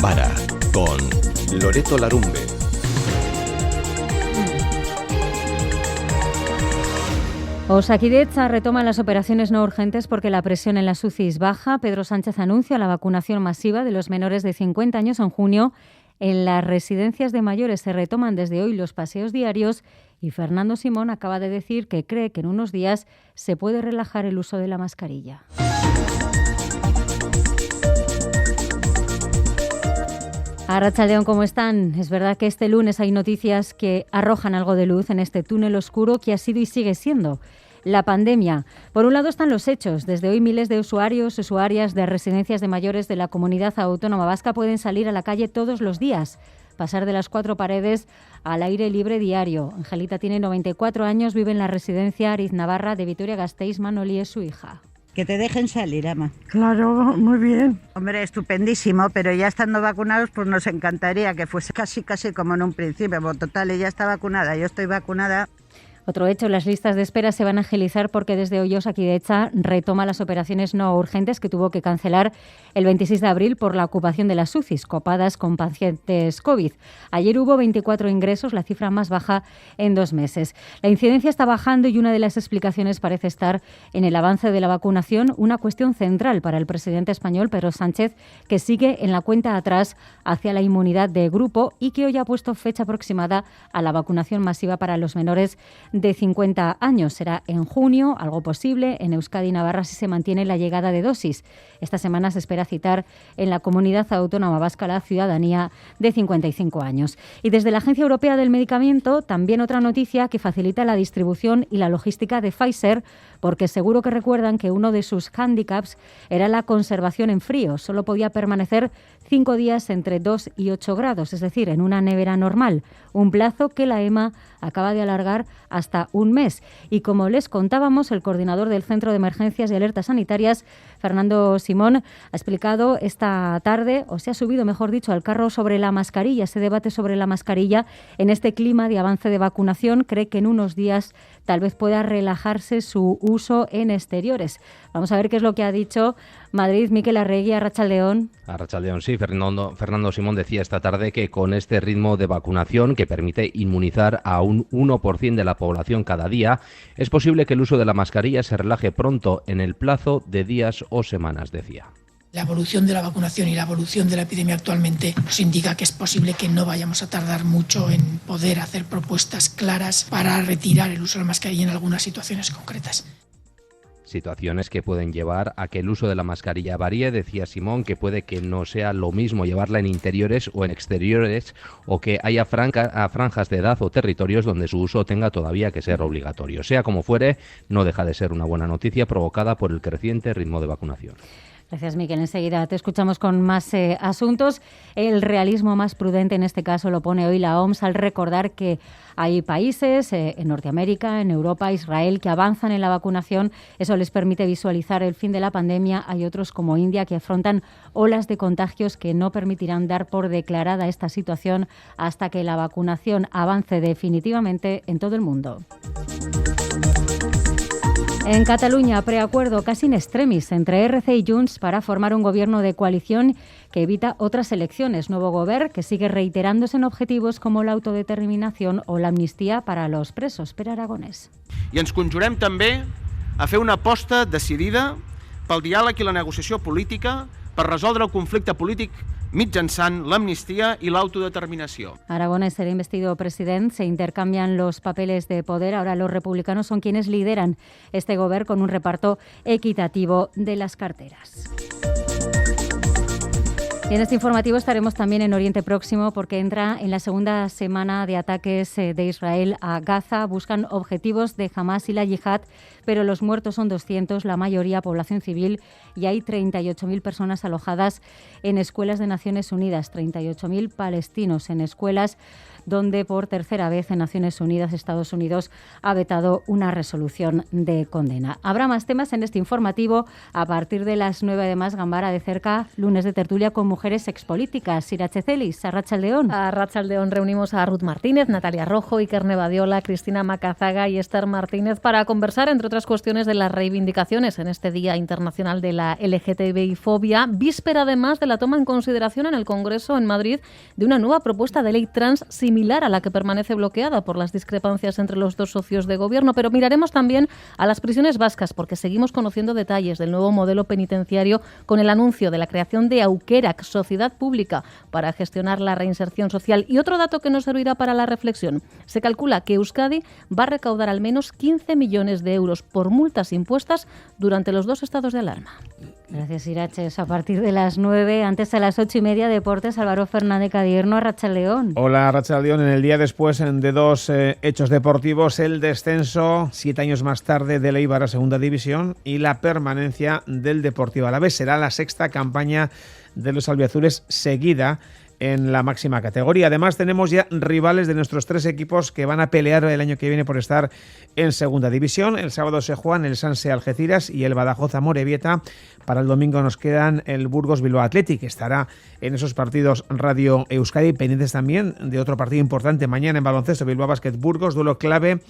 Gambara con Loreto Larumbe. Osakidetza retoma las operaciones no urgentes porque la presión en las UCIs baja. Pedro Sánchez anuncia la vacunación masiva de los menores de 50 años en junio. En las residencias de mayores se retoman desde hoy los paseos diarios y Fernando Simón acaba de decir que cree que en unos días se puede relajar el uso de la mascarilla. Arratsaldeon, ¿cómo están? Es verdad que este lunes hay noticias que arrojan algo de luz en este túnel oscuro que ha sido y sigue siendo la pandemia. Por un lado están los hechos. Desde hoy miles de usuarias de residencias de mayores de la Comunidad Autónoma Vasca pueden salir a la calle todos los días, pasar de las 4 paredes al aire libre diario. Angelita tiene 94 años, vive en la residencia Ariz Navarra de Vitoria-Gasteiz. Manoli es su hija. Que te dejen salir, ama. Claro, muy bien. Hombre, estupendísimo, pero ya estando vacunados, pues nos encantaría que fuese casi como en un principio. Pues total, ella está vacunada, yo estoy vacunada. Otro hecho, las listas de espera se van a agilizar porque desde hoy Osakidetza retoma las operaciones no urgentes que tuvo que cancelar el 26 de abril por la ocupación de las UCIs, copadas con pacientes COVID. Ayer hubo 24 ingresos, la cifra más baja en 2 meses. La incidencia está bajando y una de las explicaciones parece estar en el avance de la vacunación, una cuestión central para el presidente español, Pedro Sánchez, que sigue en la cuenta atrás hacia la inmunidad de grupo y que hoy ha puesto fecha aproximada a la vacunación masiva para los menores de 50 años. Será en junio, algo posible, en Euskadi y Navarra si se mantiene la llegada de dosis. Esta semana se espera citar en la Comunidad Autónoma Vasca la ciudadanía de 55 años. Y desde la Agencia Europea del Medicamento, también otra noticia que facilita la distribución y la logística de Pfizer, porque seguro que recuerdan que uno de sus hándicaps era la conservación en frío. Solo podía permanecer 5 días entre 2 y 8 grados, es decir, en una nevera normal, un plazo que la EMA acaba de alargar hasta un mes. Y como les contábamos, el coordinador del Centro de Emergencias y Alertas Sanitarias, Fernando Simón, ha explicado esta tarde, o se ha subido, mejor dicho, al carro sobre la mascarilla, ese debate sobre la mascarilla en este clima de avance de vacunación. Cree que en unos días tal vez pueda relajarse su uso en exteriores. Vamos a ver qué es lo que ha dicho Madrid. Mikel Arregui, Arratsaldeon. Arratsaldeon, sí. Fernando Simón decía esta tarde que con este ritmo de vacunación que permite inmunizar a un 1% de la población cada día, es posible que el uso de la mascarilla se relaje pronto en el plazo de días o semanas, decía. La evolución de la vacunación y la evolución de la epidemia actualmente nos indica que es posible que no vayamos a tardar mucho en poder hacer propuestas claras para retirar el uso de la mascarilla en algunas situaciones concretas. Situaciones que pueden llevar a que el uso de la mascarilla varíe, decía Simón, que puede que no sea lo mismo llevarla en interiores o en exteriores, o que haya franjas de edad o territorios donde su uso tenga todavía que ser obligatorio. Sea como fuere, no deja de ser una buena noticia provocada por el creciente ritmo de vacunación. Gracias, Miquel. Enseguida te escuchamos con más asuntos. El realismo más prudente en este caso lo pone hoy la OMS al recordar que hay países en Norteamérica, en Europa, Israel, que avanzan en la vacunación. Eso les permite visualizar el fin de la pandemia. Hay otros como India que afrontan olas de contagios que no permitirán dar por declarada esta situación hasta que la vacunación avance definitivamente en todo el mundo. En Cataluña, preacuerdo casi in extremis entre RC y Junts para formar un gobierno de coalición que evita otras elecciones. Nuevo govern que sigue reiterándose en objetivos como la autodeterminación o la amnistía para los presos. Pere Aragonès. I ens conjurem també a fer una aposta decidida pel diàleg i la negociació política per resoldre el conflicte polític mitjançant l'amnistia i l'autodeterminació. Aragonès será investido presidente, se intercambian los papeles de poder. Ahora los republicanos son quienes lideran este gobierno con un reparto equitativo de las carteras. Y en este informativo estaremos también en Oriente Próximo porque entra en la segunda semana de ataques de Israel a Gaza. Buscan objetivos de Hamas y la Yihad, pero los muertos son 200, la mayoría población civil, y hay 38.000 personas alojadas en escuelas de Naciones Unidas, 38.000 palestinos en escuelas donde por tercera vez en Naciones Unidas Estados Unidos ha vetado una resolución de condena. Habrá más temas en este informativo a partir de las 9 de más. Gambara de cerca, lunes de tertulia con mujeres expolíticas. Irache Celis, Arratsaldeon. Arratsaldeon reunimos a Ruth Martínez, Natalia Rojo, Iker Nebadiola, Cristina Macazaga y Esther Martínez para conversar, entre otras cuestiones, de las reivindicaciones en este Día Internacional de la LGTBI-fobia, víspera además de la toma en consideración en el Congreso en Madrid de una nueva propuesta de ley trans similar a la que permanece bloqueada por las discrepancias entre los dos socios de gobierno. Pero miraremos también a las prisiones vascas, porque seguimos conociendo detalles del nuevo modelo penitenciario con el anuncio de la creación de Aukerak, sociedad pública para gestionar la reinserción social. Y otro dato que nos servirá para la reflexión: se calcula que Euskadi va a recaudar al menos 15 millones de euros por multas impuestas durante los 2 estados de alarma. Gracias, Iraches. A partir de las 9, antes a las 8:30, Deportes, Álvaro Fernández Cadierno, Arratsaldeón. Hola, Arratsaldeón. En el día después de 2 hechos deportivos, el descenso 7 años más tarde del Eibar a Segunda División y la permanencia del Deportivo Alavés. Será la 6ª campaña de los albiazules seguida en la máxima categoría. Además, tenemos ya rivales de nuestros 3 equipos que van a pelear el año que viene por estar en Segunda División. El sábado se juegan el Sanse Algeciras y el Badajoz Amorebieta. Para el domingo nos quedan el Burgos Bilbao Athletic, que estará en esos partidos Radio Euskadi. Pendientes también de otro partido importante mañana en baloncesto, Bilbao Basket Burgos, duelo clave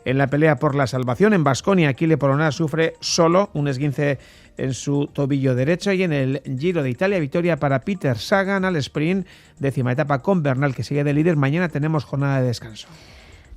en la pelea por la salvación. En Baskonia, Aquile Polonara sufre solo un esguince en su tobillo derecho. Y en el Giro de Italia, victoria para Peter Sagan al sprint, 10ª etapa con Bernal, que sigue de líder. Mañana tenemos jornada de descanso.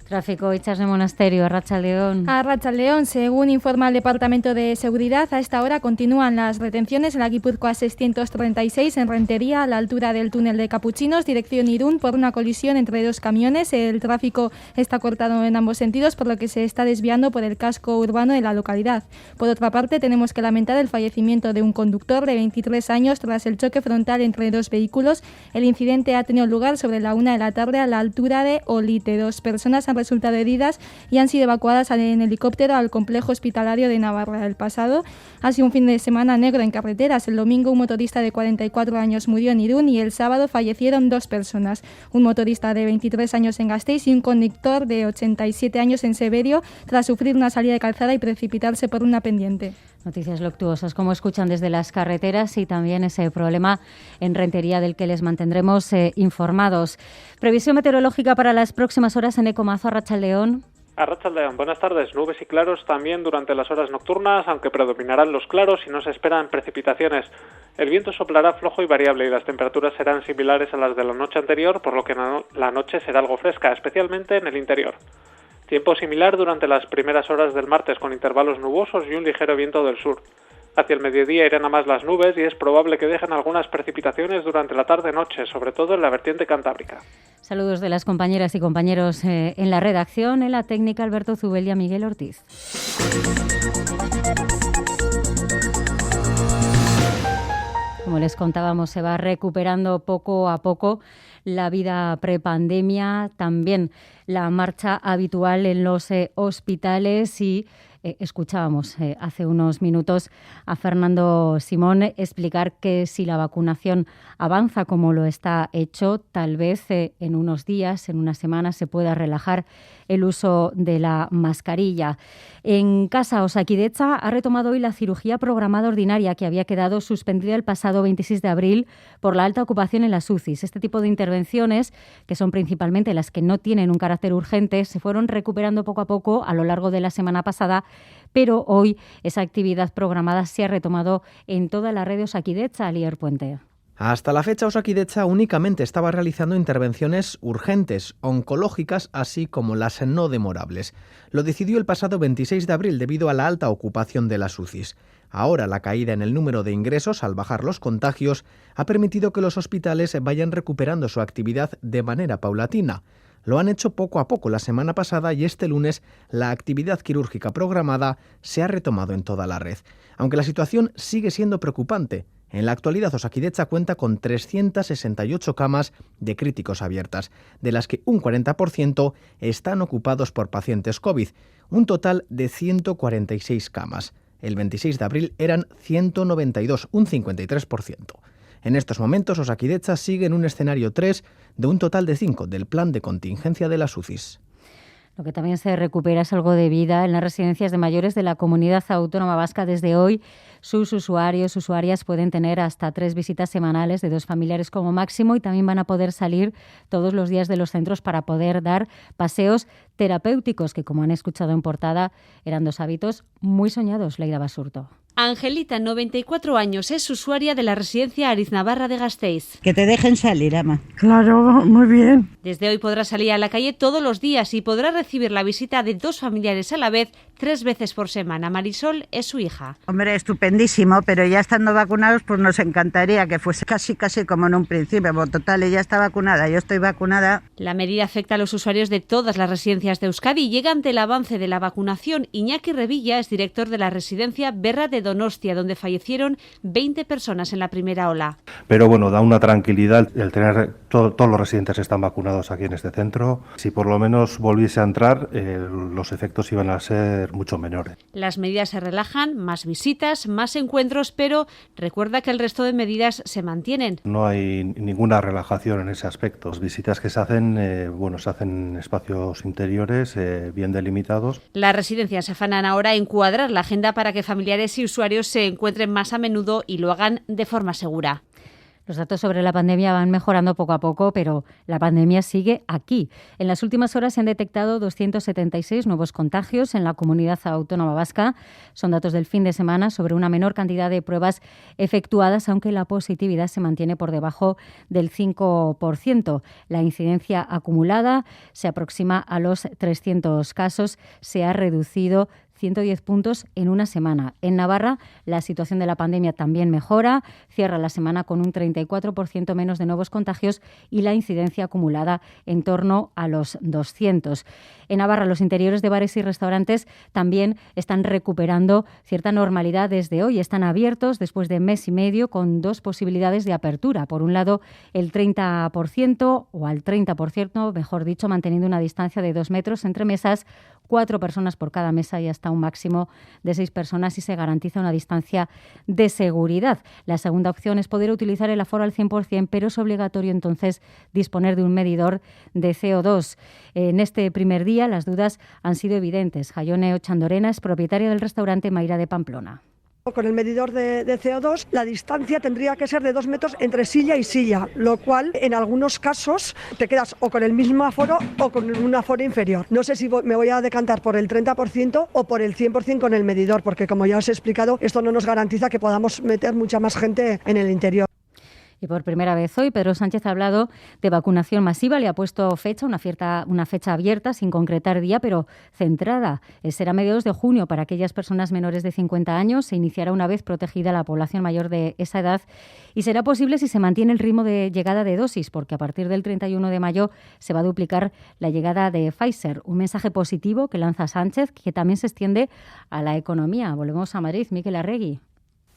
Tráfico, Itxas de Monasterio, Arratsaldeón. Arratsaldeón, según informa el Departamento de Seguridad, a esta hora continúan las retenciones en la Guipúzcoa 636 en Rentería, a la altura del túnel de Capuchinos, dirección Irún, por una colisión entre 2 camiones. El tráfico está cortado en ambos sentidos, por lo que se está desviando por el casco urbano de la localidad. Por otra parte, tenemos que lamentar el fallecimiento de un conductor de 23 años tras el choque frontal entre 2 vehículos. El incidente ha tenido lugar sobre la 1 de la tarde a la altura de Olite. 2 personas han resultado heridas y han sido evacuadas en helicóptero al complejo hospitalario de Navarra. El pasado ha sido un fin de semana negro en carreteras. El domingo un motorista de 44 años murió en Irún y el sábado fallecieron 2 personas. Un motorista de 23 años en Gasteiz y un conductor de 87 años en Severio, tras sufrir una salida de calzada y precipitarse por una pendiente. Noticias luctuosas, como escuchan desde las carreteras, y también ese problema en Rentería del que les mantendremos informados. Previsión meteorológica para las próximas horas en Ecomazo, Arratsaldeón. Arratsaldeón, buenas tardes. Nubes y claros también durante las horas nocturnas, aunque predominarán los claros y no se esperan precipitaciones. El viento soplará flojo y variable y las temperaturas serán similares a las de la noche anterior, por lo que la noche será algo fresca, especialmente en el interior. Tiempo similar durante las primeras horas del martes, con intervalos nubosos y un ligero viento del sur. Hacia el mediodía irán a más las nubes y es probable que dejen algunas precipitaciones durante la tarde-noche, sobre todo en la vertiente cantábrica. Saludos de las compañeras y compañeros en la redacción, en la técnica Alberto Zubel y a Miguel Ortiz. Como les contábamos, se va recuperando poco a poco la vida prepandemia, también la marcha habitual en los hospitales y escuchábamos hace unos minutos a Fernando Simón explicar que si la vacunación avanza como lo está hecho, tal vez en unos días, en unas semanas, se pueda relajar el uso de la mascarilla. En casa, Osakidetza ha retomado hoy la cirugía programada ordinaria que había quedado suspendida el pasado 26 de abril por la alta ocupación en las UCIs. Este tipo de intervenciones, que son principalmente las que no tienen un carácter urgente, se fueron recuperando poco a poco a lo largo de la semana pasada, pero hoy esa actividad programada se ha retomado en toda la red de Osakidetza, Alier Puente. Hasta la fecha, Osakidetza únicamente estaba realizando intervenciones urgentes, oncológicas, así como las no demorables. Lo decidió el pasado 26 de abril debido a la alta ocupación de las UCIs. Ahora, la caída en el número de ingresos al bajar los contagios ha permitido que los hospitales vayan recuperando su actividad de manera paulatina. Lo han hecho poco a poco la semana pasada y este lunes la actividad quirúrgica programada se ha retomado en toda la red. Aunque la situación sigue siendo preocupante, en la actualidad Osakidetza cuenta con 368 camas de críticos abiertas, de las que un 40% están ocupados por pacientes COVID, un total de 146 camas. El 26 de abril eran 192, un 53%. En estos momentos Osakidetza sigue en un escenario 3 de un total de 5 del plan de contingencia de las UCIs. Lo que también se recupera es algo de vida en las residencias de mayores de la Comunidad Autónoma Vasca. Desde hoy, sus usuarias pueden tener hasta 3 visitas semanales de 2 familiares como máximo y también van a poder salir todos los días de los centros para poder dar paseos terapéuticos, que como han escuchado en portada, eran 2 hábitos muy soñados. Leida Basurto. Angelita, 94 años, es usuaria de la residencia Ariznabarra de Gasteiz. Que te dejen salir, ama. Claro, muy bien. Desde hoy podrá salir a la calle todos los días y podrá recibir la visita de 2 familiares a la vez 3 veces por semana. Marisol es su hija. Hombre, estupendísimo, pero ya estando vacunados, pues nos encantaría que fuese casi como en un principio. Pues total, ella está vacunada, yo estoy vacunada. La medida afecta a los usuarios de todas las residencias de Euskadi y llega ante el avance de la vacunación. Iñaki Revilla es director de la residencia Berra de Donostia, donde fallecieron 20 personas en la primera ola. Pero bueno, da una tranquilidad el tener todos los residentes están vacunados aquí en este centro. Si por lo menos volviese a entrar, los efectos iban a ser mucho menores. Las medidas se relajan, más visitas, más encuentros, pero recuerda que el resto de medidas se mantienen. No hay ninguna relajación en ese aspecto. Las visitas que se hacen, se hacen en espacios interiores bien delimitados. Las residencias se afanan ahora en cuadrar la agenda para que familiares y usuarios se encuentren más a menudo y lo hagan de forma segura. Los datos sobre la pandemia van mejorando poco a poco, pero la pandemia sigue aquí. En las últimas horas se han detectado 276 nuevos contagios en la Comunidad Autónoma Vasca. Son datos del fin de semana sobre una menor cantidad de pruebas efectuadas, aunque la positividad se mantiene por debajo del 5%. La incidencia acumulada se aproxima a los 300 casos. Se ha reducido 110 puntos en una semana. En Navarra, la situación de la pandemia también mejora. Cierra la semana con un 34% menos de nuevos contagios y la incidencia acumulada en torno a los 200. En Navarra, los interiores de bares y restaurantes también están recuperando cierta normalidad desde hoy. Están abiertos después de mes y medio con 2 posibilidades de apertura. Por un lado, el 30% o al 30%, mejor dicho, manteniendo una distancia de 2 metros entre mesas, 4 personas por cada mesa y hasta un máximo de 6 personas y se garantiza una distancia de seguridad. La segunda opción es poder utilizar el aforo al 100%, pero es obligatorio entonces disponer de un medidor de CO2. En este primer día las dudas han sido evidentes. Jaione Ochandorena es propietaria del restaurante Mayra de Pamplona. Con el medidor de CO2, la distancia tendría que ser de 2 metros entre silla y silla, lo cual en algunos casos te quedas o con el mismo aforo o con un aforo inferior. No sé si me voy a decantar por el 30% o por el 100% con el medidor, porque como ya os he explicado, esto no nos garantiza que podamos meter mucha más gente en el interior. Y por primera vez hoy, Pedro Sánchez ha hablado de vacunación masiva, le ha puesto fecha, una fecha abierta, sin concretar día, pero centrada. Será a mediados de junio para aquellas personas menores de 50 años. Se iniciará una vez protegida la población mayor de esa edad y será posible si se mantiene el ritmo de llegada de dosis, porque a partir del 31 de mayo se va a duplicar la llegada de Pfizer. Un mensaje positivo que lanza Sánchez, que también se extiende a la economía. Volvemos a Madrid. Miquel Arregui.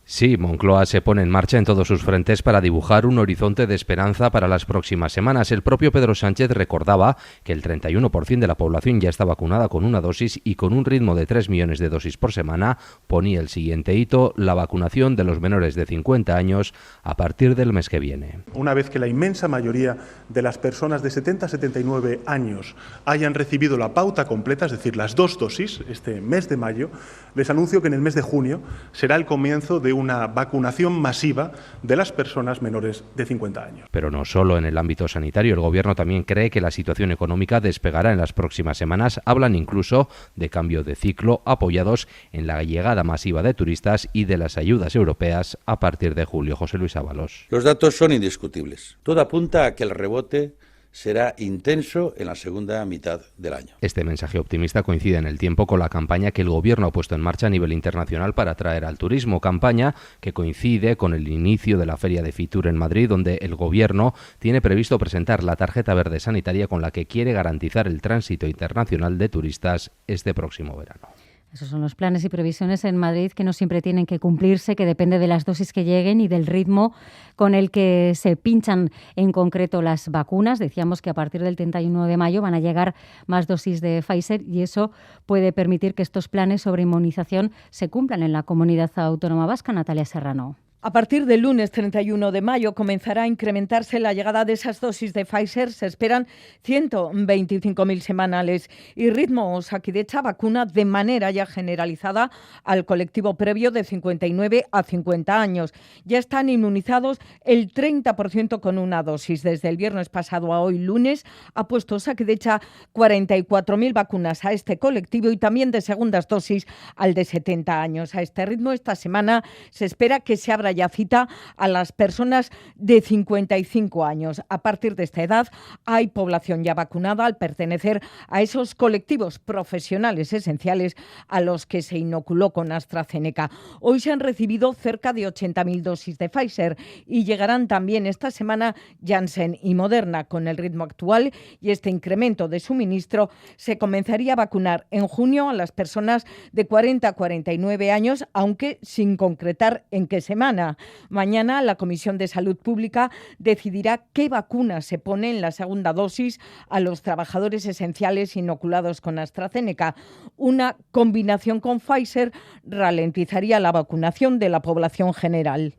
Sí, Moncloa se pone en marcha en todos sus frentes para dibujar un horizonte de esperanza para las próximas semanas. El propio Pedro Sánchez recordaba que el 31% de la población ya está vacunada con una dosis y con un ritmo de 3 millones de dosis por semana ponía el siguiente hito, la vacunación de los menores de 50 años a partir del mes que viene. Una vez que la inmensa mayoría de las personas de 70 a 79 años hayan recibido la pauta completa, es decir, las 2 dosis, este mes de mayo, les anuncio que en el mes de junio será el comienzo de una vacunación masiva de las personas menores de 50 años. Pero no solo en el ámbito sanitario, el Gobierno también cree que la situación económica despegará en las próximas semanas. Hablan incluso de cambio de ciclo, apoyados en la llegada masiva de turistas y de las ayudas europeas a partir de julio. José Luis Ábalos. Los datos son indiscutibles. Todo apunta a que el rebote será intenso en la segunda mitad del año. Este mensaje optimista coincide en el tiempo con la campaña que el Gobierno ha puesto en marcha a nivel internacional para atraer al turismo, campaña que coincide con el inicio de la Feria de Fitur en Madrid, donde el Gobierno tiene previsto presentar la tarjeta verde sanitaria con la que quiere garantizar el tránsito internacional de turistas este próximo verano. Esos son los planes y previsiones en Madrid que no siempre tienen que cumplirse, que depende de las dosis que lleguen y del ritmo con el que se pinchan en concreto las vacunas. Decíamos que a partir del 31 de mayo van a llegar más dosis de Pfizer y eso puede permitir que estos planes sobre inmunización se cumplan en la Comunidad Autónoma Vasca. Natalia Serrano. A partir del lunes 31 de mayo comenzará a incrementarse la llegada de esas dosis de Pfizer. Se esperan 125.000 semanales. Y Ritmo Osakidetza vacuna de manera ya generalizada al colectivo previo de 59 a 50 años. Ya están inmunizados el 30% con una dosis. Desde el viernes pasado a hoy lunes ha puesto Osakidetza 44.000 vacunas a este colectivo y también de segundas dosis al de 70 años. A este ritmo, esta semana se espera que se abra ya cita a las personas de 55 años. A partir de esta edad hay población ya vacunada al pertenecer a esos colectivos profesionales esenciales a los que se inoculó con AstraZeneca. Hoy se han recibido cerca de 80.000 dosis de Pfizer y llegarán también esta semana Janssen y Moderna. Con el ritmo actual y este incremento de suministro se comenzaría a vacunar en junio a las personas de 40 a 49 años, aunque sin concretar en qué semana. Mañana la Comisión de Salud Pública decidirá qué vacuna se pone en la segunda dosis a los trabajadores esenciales inoculados con AstraZeneca. Una combinación con Pfizer ralentizaría la vacunación de la población general.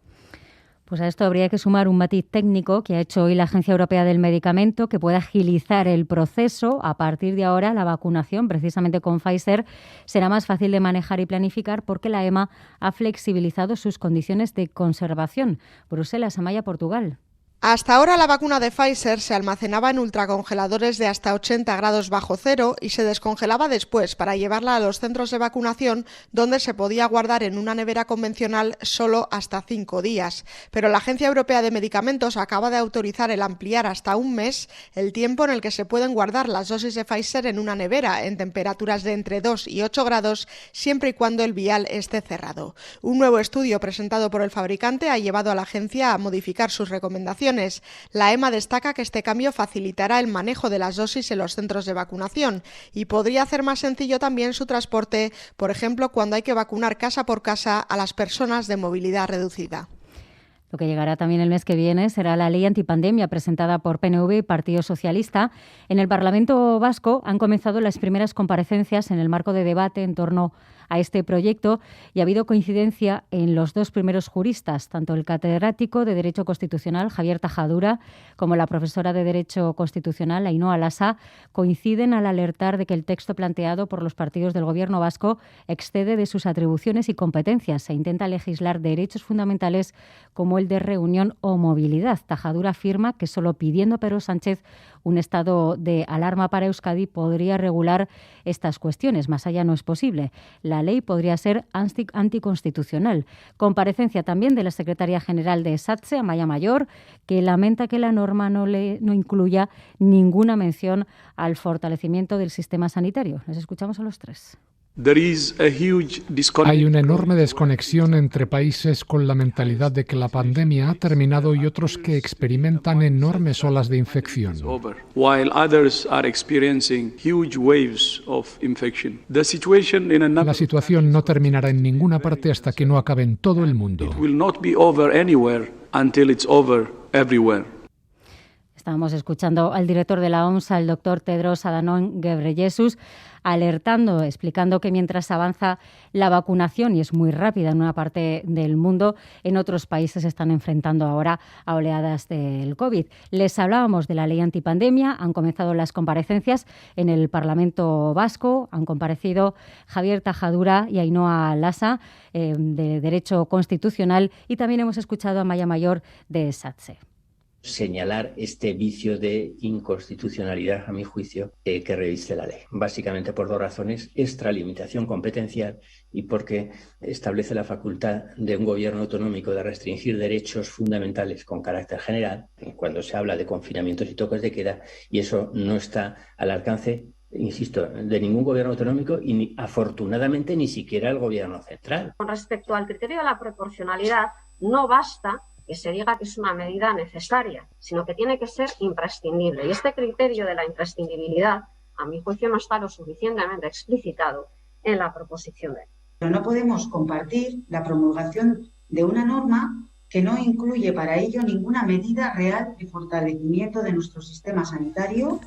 Pues a esto habría que sumar un matiz técnico que ha hecho hoy la Agencia Europea del Medicamento que puede agilizar el proceso. A partir de ahora, la vacunación, precisamente con Pfizer, será más fácil de manejar y planificar porque la EMA ha flexibilizado sus condiciones de conservación. Bruselas, Amaya, Portugal. Hasta ahora la vacuna de Pfizer se almacenaba en ultracongeladores de hasta 80 grados bajo cero y se descongelaba después para llevarla a los centros de vacunación donde se podía guardar en una nevera convencional solo hasta 5 días. Pero la Agencia Europea de Medicamentos acaba de autorizar el ampliar hasta un mes el tiempo en el que se pueden guardar las dosis de Pfizer en una nevera en temperaturas de entre 2 y 8 grados siempre y cuando el vial esté cerrado. Un nuevo estudio presentado por el fabricante ha llevado a la agencia a modificar sus recomendaciones. La EMA destaca que este cambio facilitará el manejo de las dosis en los centros de vacunación y podría hacer más sencillo también su transporte, por ejemplo, cuando hay que vacunar casa por casa a las personas de movilidad reducida. Lo que llegará también el mes que viene será la ley antipandemia presentada por PNV y Partido Socialista. En el Parlamento vasco han comenzado las primeras comparecencias en el marco de debate en torno a este proyecto y ha habido coincidencia en los dos primeros juristas, tanto el catedrático de Derecho Constitucional, Javier Tajadura, como la profesora de Derecho Constitucional, Ainhoa Lasa, coinciden al alertar de que el texto planteado por los partidos del Gobierno vasco excede de sus atribuciones y competencias. Se intenta legislar derechos fundamentales como el de reunión o movilidad. Tajadura afirma que solo pidiendo a Pedro Sánchez un estado de alarma para Euskadi podría regular estas cuestiones. Más allá no es posible. La ley podría ser anticonstitucional. Comparecencia también de la secretaria general de SATSE, Amaya Mayor, que lamenta que la norma no incluya ninguna mención al fortalecimiento del sistema sanitario. Les escuchamos a los tres. Hay una enorme desconexión entre países con la mentalidad de que la pandemia ha terminado y otros que experimentan enormes olas de infección. La situación no terminará en ninguna parte hasta que no acabe en todo el mundo. Estábamos escuchando al director de la OMS, al doctor Tedros Adhanom Ghebreyesus, alertando, explicando que mientras avanza la vacunación, y es muy rápida en una parte del mundo, en otros países se están enfrentando ahora a oleadas del COVID. Les hablábamos de la ley antipandemia, han comenzado las comparecencias en el Parlamento vasco, han comparecido Javier Tajadura y Ainhoa Lasa de Derecho Constitucional y también hemos escuchado a Amaya Mayor de SATSE. Señalar este vicio de inconstitucionalidad, a mi juicio, que reviste la ley. Básicamente por dos razones: extralimitación competencial y porque establece la facultad de un gobierno autonómico de restringir derechos fundamentales con carácter general cuando se habla de confinamientos y toques de queda, y eso no está al alcance, insisto, de ningún gobierno autonómico y afortunadamente ni siquiera el gobierno central. Con respecto al criterio de la proporcionalidad, no basta que se diga que es una medida necesaria, sino que tiene que ser imprescindible. Y este criterio de la imprescindibilidad, a mi juicio, no está lo suficientemente explicitado en la proposición de ley. Pero no podemos compartir la promulgación de una norma que no incluye para ello ninguna medida real de fortalecimiento de nuestro sistema sanitario.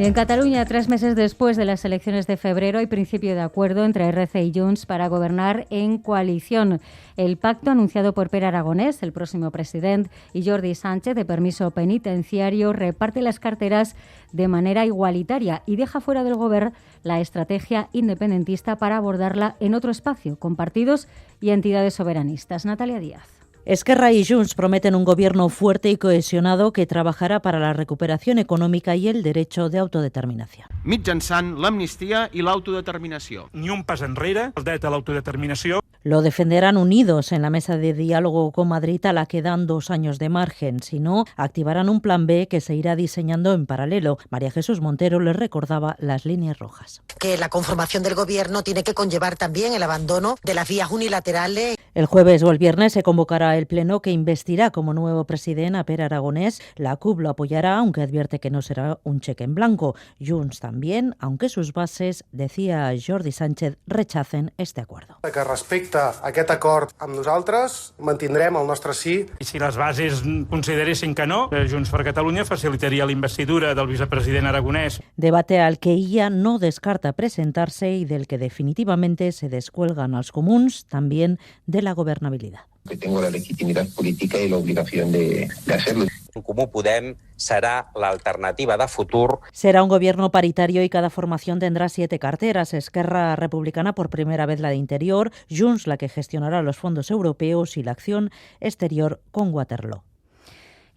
Y en Cataluña, 3 meses después de las elecciones de febrero, hay principio de acuerdo entre RC y Junts para gobernar en coalición. El pacto anunciado por Pere Aragonès, el próximo presidente, y Jordi Sánchez, de permiso penitenciario, reparte las carteras de manera igualitaria y deja fuera del gobierno la estrategia independentista para abordarla en otro espacio, con partidos y entidades soberanistas. Natalia Díaz. Esquerra y Junts prometen un gobierno fuerte y cohesionado que trabajará para la recuperación económica y el derecho de autodeterminación. Mitjançant l'amnistia i l'autodeterminació. Ni un pas enrere, el dret a l'autodeterminació. Lo defenderán unidos en la mesa de diálogo con Madrid, a la que dan 2 años de margen. Si no, activarán un plan B que se irá diseñando en paralelo. María Jesús Montero les recordaba las líneas rojas. Que la conformación del gobierno tiene que conllevar también el abandono de las vías unilaterales. El jueves o el viernes se convocará el pleno que investirá como nuevo presidente a Pere Aragonès. La CUP lo apoyará, aunque advierte que no será un cheque en blanco. Junts también, aunque sus bases, decía Jordi Sánchez, rechacen este acuerdo. Que respecte a aquest acord amb nosaltres, mantindrem el nostre sí. I si les bases consideressin que no, Junts per Catalunya facilitaria la investidura del vicepresident Aragonès. Debate al que ella no descarta presentarse y del que definitivamente se descuelgan als comuns, también de la gobernabilidad. Que tengo la legitimidad política y la obligación de hacerlo. En Comú Podem será la alternativa de futur. Será un gobierno paritario y cada formación tendrá 7 carteras. Esquerra Republicana por primera vez la de Interior, Junts la que gestionará los fondos europeos y la acción exterior con Waterloo.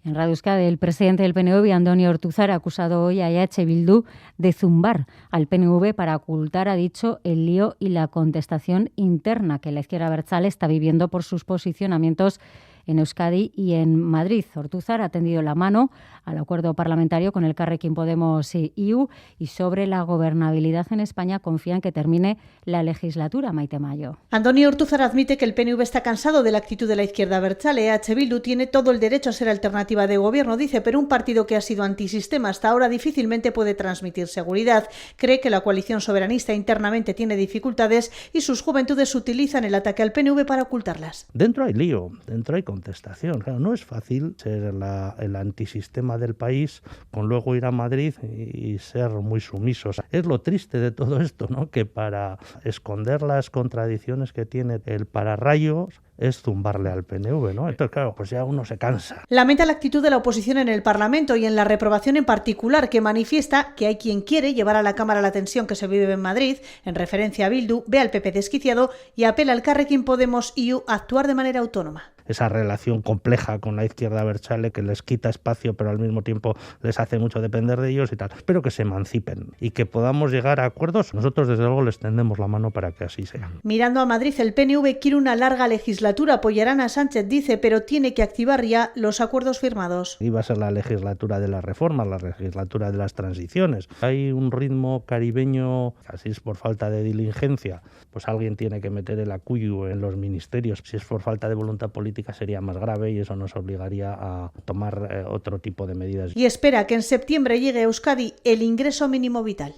En Radio Euskadi, el presidente del PNV, Andoni Ortuzar, ha acusado hoy a EH Bildu de zumbar al PNV para ocultar, ha dicho, el lío y la contestación interna que la izquierda abertzale está viviendo por sus posicionamientos en Euskadi y en Madrid. Ortuzar ha tendido la mano al acuerdo parlamentario con Elkarrekin Podemos y IU, y sobre la gobernabilidad en España confía en que termine la legislatura. Maite Mayo. Andoni Ortuzar admite que el PNV está cansado de la actitud de la izquierda abertzale. EH Bildu tiene todo el derecho a ser alternativa de gobierno, dice, pero un partido que ha sido antisistema hasta ahora difícilmente puede transmitir seguridad. Cree que la coalición soberanista internamente tiene dificultades y sus juventudes utilizan el ataque al PNV para ocultarlas. Dentro hay lío, dentro hay contestación. Claro, no es fácil ser el antisistema del país con luego ir a Madrid y ser muy sumisos. Es lo triste de todo esto, ¿no? Que para esconder las contradicciones que tiene el pararrayos es zumbarle al PNV, ¿no? Entonces, claro, pues ya uno se cansa. Lamenta la actitud de la oposición en el Parlamento y en la reprobación en particular, que manifiesta que hay quien quiere llevar a la Cámara la tensión que se vive en Madrid, en referencia a Bildu, ve al PP desquiciado y apela al Elkarrekin Podemos IU a actuar de manera autónoma. Esa relación compleja con la izquierda abertzale que les quita espacio pero al mismo tiempo les hace mucho depender de ellos y tal. Espero que se emancipen y que podamos llegar a acuerdos. Nosotros desde luego les tendemos la mano para que así sea. Mirando a Madrid, el PNV quiere una larga legislatura. Apoyarán a Sánchez, dice, pero tiene que activar ya los acuerdos firmados. Iba a ser la legislatura de las reformas, la legislatura de las transiciones. Hay un ritmo caribeño, así es por falta de diligencia, pues alguien tiene que meter el acuyo en los ministerios. Si es por falta de voluntad política sería más grave y eso nos obligaría a tomar otro tipo de medidas. Y espera que en septiembre llegue a Euskadi el ingreso mínimo vital.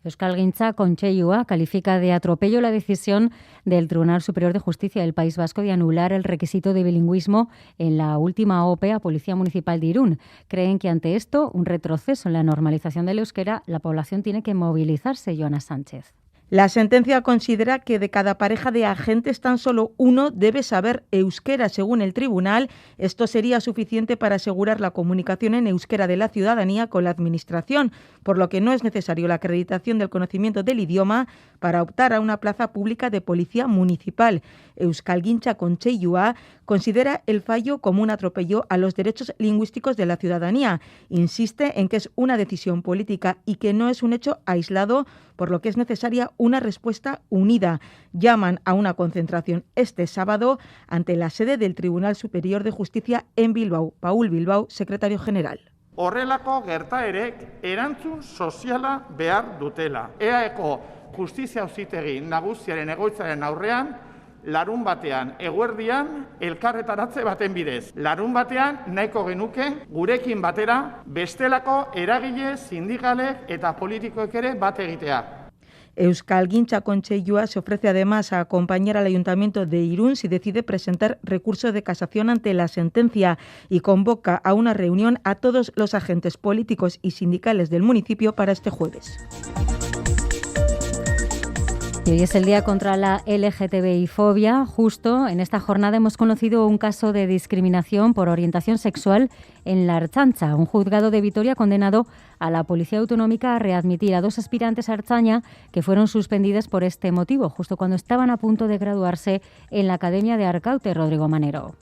Euskalgintza Kontseilua califica de atropello la decisión del Tribunal Superior de Justicia del País Vasco de anular el requisito de bilingüismo en la última OPE a Policía Municipal de Irún. Creen que ante esto, un retroceso en la normalización del euskera, la población tiene que movilizarse. Joana Sánchez. La sentencia considera que de cada pareja de agentes tan solo uno debe saber euskera. Según el tribunal, esto sería suficiente para asegurar la comunicación en euskera de la ciudadanía con la administración, por lo que no es necesario la acreditación del conocimiento del idioma para optar a una plaza pública de policía municipal. Euskalgintza Kontseilua considera el fallo como un atropello a los derechos lingüísticos de la ciudadanía. Insiste en que es una decisión política y que no es un hecho aislado, por lo que es necesaria una respuesta unida. Llaman a una concentración este sábado ante la sede del Tribunal Superior de Justicia en Bilbao. Paul Bilbao, secretario general. Horrelako gertaerek erantzun soziala behar dutela. EAeko Justizia Auzitegi Nagusiaren egoitzaren aurrean, larun batean, eguerdian, elkarretaratze baten bidez. Larun batean, nahiko genuke, gurekin batera, bestelako eragile, sindikalek eta politikoek ere bat egitea. Euskalgintza Kontseilua se ofrece además a acompañar al Ayuntamiento de Irún si decide presentar recurso de casación ante la sentencia y convoca a una reunión a todos los agentes políticos y sindicales del municipio para este jueves. Y hoy es el día contra la LGTBI-fobia. Justo en esta jornada hemos conocido un caso de discriminación por orientación sexual en la Ertzaintza. Un juzgado de Vitoria ha condenado a la Policía Autonómica a readmitir a 2 aspirantes a Ertzaina que fueron suspendidas por este motivo, justo cuando estaban a punto de graduarse en la Academia de Arkaute. Rodrigo Manero.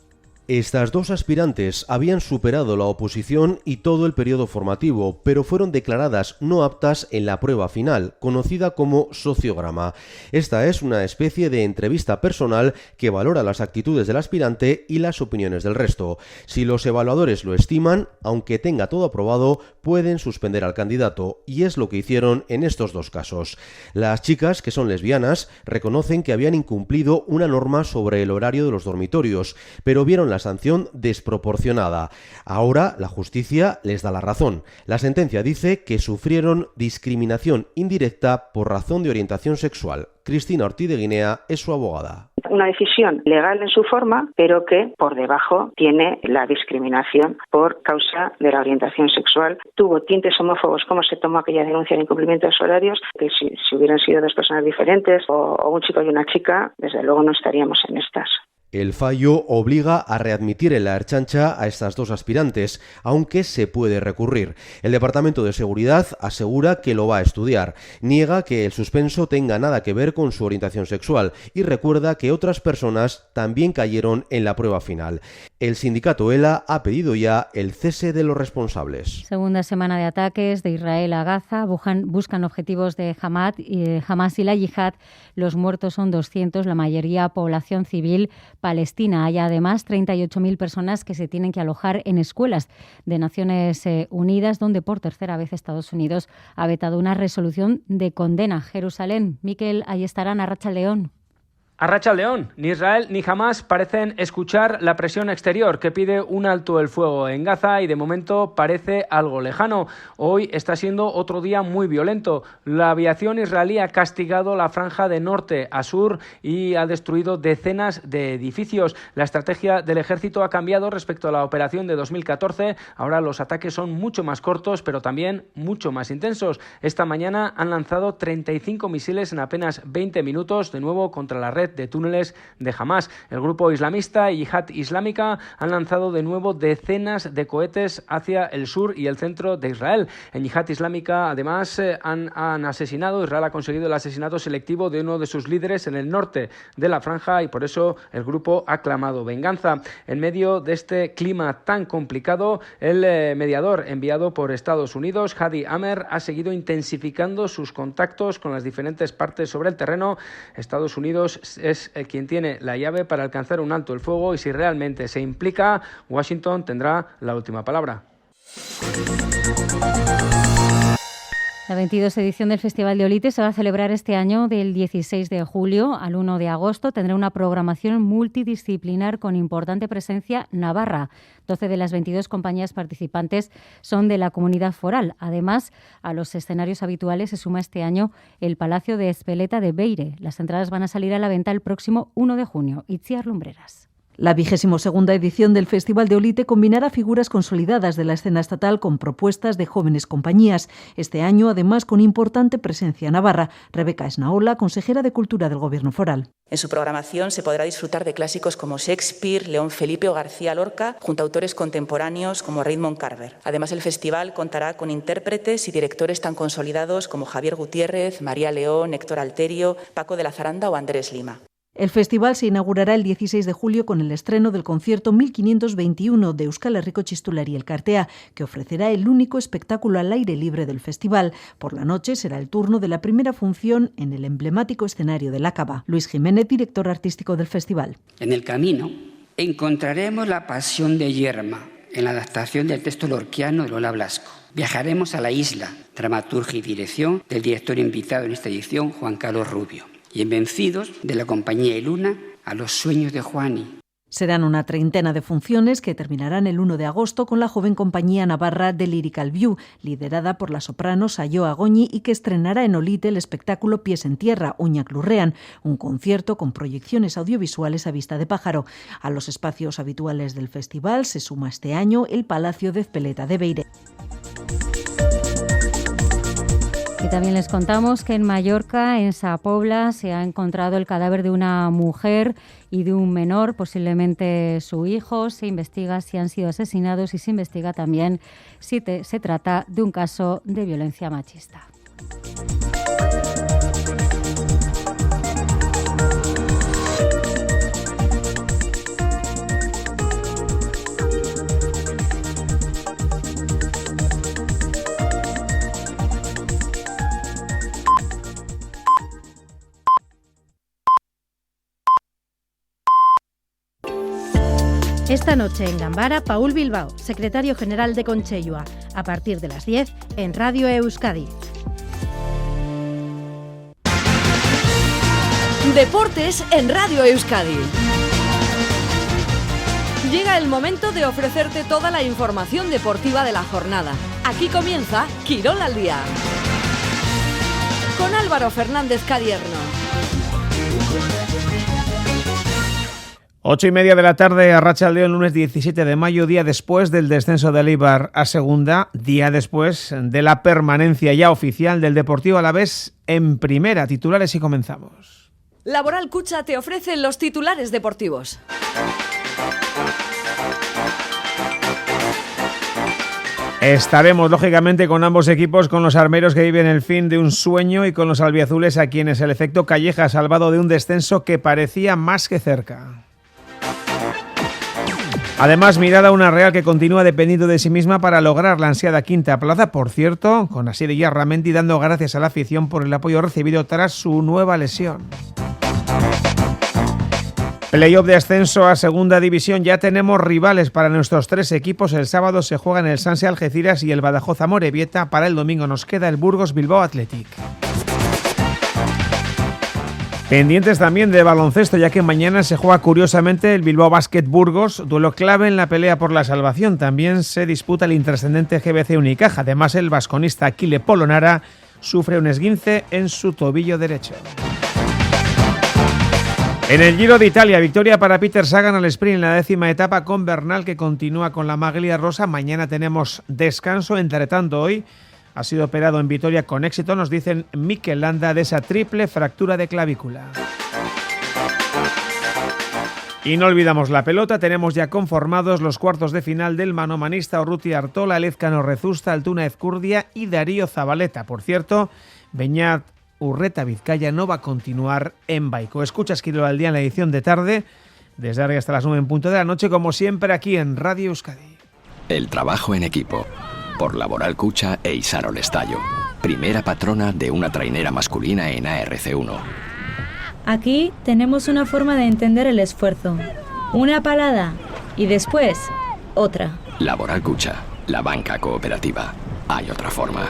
Estas 2 aspirantes habían superado la oposición y todo el periodo formativo, pero fueron declaradas no aptas en la prueba final, conocida como sociograma. Esta es una especie de entrevista personal que valora las actitudes del aspirante y las opiniones del resto. Si los evaluadores lo estiman, aunque tenga todo aprobado, pueden suspender al candidato, y es lo que hicieron en estos 2 casos. Las chicas, que son lesbianas, reconocen que habían incumplido una norma sobre el horario de los dormitorios, pero vieron la sanción desproporcionada. Ahora la justicia les da la razón. La sentencia dice que sufrieron discriminación indirecta por razón de orientación sexual. Cristina Ortiz de Guinea es su abogada. Una decisión legal en su forma, pero que por debajo tiene la discriminación por causa de la orientación sexual. Tuvo tintes homófobos, como se tomó aquella denuncia de incumplimiento de horarios, que si hubieran sido 2 personas diferentes o un chico y una chica, desde luego no estaríamos en estas. El fallo obliga a readmitir en la Ertzaintza a estas 2 aspirantes, aunque se puede recurrir. El Departamento de Seguridad asegura que lo va a estudiar. Niega que el suspenso tenga nada que ver con su orientación sexual y recuerda que otras personas también cayeron en la prueba final. El sindicato ELA ha pedido ya el cese de los responsables. Segunda semana de ataques de Israel a Gaza. Buscan objetivos de Hamas y la yihad. Los muertos son 200, la mayoría población civil palestina. Hay además 38.000 personas que se tienen que alojar en escuelas de Naciones Unidas, donde por tercera vez Estados Unidos ha vetado una resolución de condena. Jerusalén, Miquel Ayestarán, Arratsaldeon. Arratsaldeon, ni Israel ni Hamas parecen escuchar la presión exterior que pide un alto el fuego en Gaza y de momento parece algo lejano. Hoy está siendo otro día muy violento. La aviación israelí ha castigado la franja de norte a sur y ha destruido decenas de edificios. La estrategia del ejército ha cambiado respecto a la operación de 2014. Ahora los ataques son mucho más cortos, pero también mucho más intensos. Esta mañana han lanzado 35 misiles en apenas 20 minutos, de nuevo contra la red de túneles de Hamas. El grupo islamista Yihad Islámica han lanzado de nuevo decenas de cohetes hacia el sur y el centro de Israel. En Yihad Islámica, además, han asesinado, Israel ha conseguido el asesinato selectivo de uno de sus líderes en el norte de la franja y por eso el grupo ha clamado venganza. En medio de este clima tan complicado, el mediador enviado por Estados Unidos, Hadi Amer, ha seguido intensificando sus contactos con las diferentes partes sobre el terreno. Estados Unidos es quien tiene la llave para alcanzar un alto el fuego y si realmente se implica, Washington tendrá la última palabra. La 22 edición del Festival de Olite se va a celebrar este año del 16 de julio al 1 de agosto. Tendrá una programación multidisciplinar con importante presencia navarra. 12 de las 22 compañías participantes son de la comunidad foral. Además, a los escenarios habituales se suma este año el Palacio de Espeleta de Beire. Las entradas van a salir a la venta el próximo 1 de junio. Itziar Lumbreras. La 22ª edición del Festival de Olite combinará figuras consolidadas de la escena estatal con propuestas de jóvenes compañías. Este año, además, con importante presencia navarra. Rebeca Esnaola, consejera de Cultura del Gobierno foral. En su programación se podrá disfrutar de clásicos como Shakespeare, León Felipe o García Lorca, junto a autores contemporáneos como Raymond Carver. Además, el festival contará con intérpretes y directores tan consolidados como Javier Gutiérrez, María León, Héctor Alterio, Paco de la Zaranda o Andrés Lima. El festival se inaugurará el 16 de julio con el estreno del concierto 1521 de Euskal Herriko Txistulari Elkartea, que ofrecerá el único espectáculo al aire libre del festival. Por la noche será el turno de la primera función en el emblemático escenario del Acaba. Luis Jiménez, director artístico del festival. En el camino encontraremos la pasión de Yerma, en la adaptación del texto lorquiano de Lola Blasco. Viajaremos a la isla, dramaturgia y dirección del director invitado en esta edición, Juan Carlos Rubio. Y en Vencidos, de la compañía Eluna, a los sueños de Juani. Serán una treintena de funciones que terminarán el 1 de agosto con la joven compañía navarra de Lyrical View, liderada por la soprano Sayoa Goñi, y que estrenará en Olite el espectáculo Pies en Tierra, Uñac Lurrean, un concierto con proyecciones audiovisuales a vista de pájaro. A los espacios habituales del festival se suma este año el Palacio de Ezpeleta de Beire. Y también les contamos que en Mallorca, en Sa Pobla, se ha encontrado el cadáver de una mujer y de un menor, posiblemente su hijo. Se investiga si han sido asesinados y se investiga también si se trata de un caso de violencia machista. Esta noche en Gambara, Paul Bilbao, secretario general de Conchellua, a partir de las 10 en Radio Euskadi. Deportes en Radio Euskadi. Llega el momento de ofrecerte toda la información deportiva de la jornada. Aquí comienza Quirol al Día. Con Álvaro Fernández Cadierno. 8:30 de la tarde, Arratsaldeon, lunes 17 de mayo, día después del descenso del Eibar a segunda, día después de la permanencia ya oficial del Deportivo Alavés en primera. Titulares y comenzamos. Laboral Cucha te ofrece los titulares deportivos. Estaremos, lógicamente, con ambos equipos, con los armeros que viven el fin de un sueño y con los albiazules a quienes el efecto Calleja ha salvado de un descenso que parecía más que cerca. Además, mirada a una Real que continúa dependiendo de sí misma para lograr la ansiada quinta plaza, por cierto, con Asier Illarramendi dando gracias a la afición por el apoyo recibido tras su nueva lesión. Playoff de ascenso a segunda división. Ya tenemos rivales para nuestros tres equipos. El sábado se juegan el Sanse Algeciras y el Badajoz Amorebieta. Para el domingo nos queda el Burgos Bilbao Athletic. Pendientes también de baloncesto, ya que mañana se juega curiosamente el Bilbao Basket Burgos, duelo clave en la pelea por la salvación. También se disputa el intrascendente GBC Unicaja. Además, el vasconista Aquile Polonara sufre un esguince en su tobillo derecho. En el Giro de Italia, victoria para Peter Sagan al sprint en la 10ª etapa con Bernal, que continúa con la maglia rosa. Mañana tenemos descanso. Entre tanto, hoy ha sido operado en Vitoria con éxito, nos dicen Mikel Landa, de esa triple fractura de clavícula. Y no olvidamos la pelota, tenemos ya conformados los cuartos de final del manomanista Urruti Artola, Elezcano Rezusta, Altuna Ezcurdia y Darío Zabaleta. Por cierto, Beñat Urreta Vizcaya no va a continuar en Baico. Escuchas Quirol al Día en la edición de tarde, desde ahora hasta las 9 en punto de la noche, como siempre aquí en Radio Euskadi. El trabajo en equipo. Por Laboral Cucha e Isarol Estallo, primera patrona de una trainera masculina en ARC1. Aquí tenemos una forma de entender el esfuerzo, una palada y después otra. Laboral Cucha, la banca cooperativa. Hay otra forma.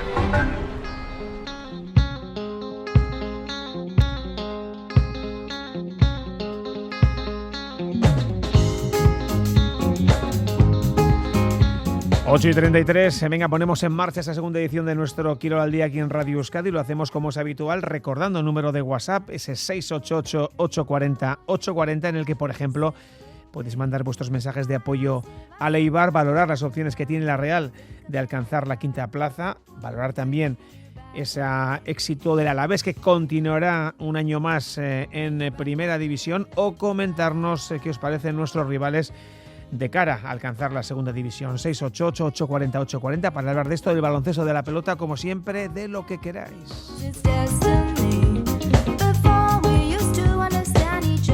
Ocho y 33, venga, ponemos en marcha esta segunda edición de nuestro Quirol al Día aquí en Radio Euskadi. Lo hacemos como es habitual, recordando el número de WhatsApp, ese 688-840-840, en el que, por ejemplo, podéis mandar vuestros mensajes de apoyo al Eibar, valorar las opciones que tiene la Real de alcanzar la quinta plaza, valorar también ese éxito del Alavés, que continuará un año más en Primera División, o comentarnos qué os parecen nuestros rivales de cara a alcanzar la segunda división. 688-840-840 para hablar de esto, del baloncesto, de la pelota, como siempre, de lo que queráis.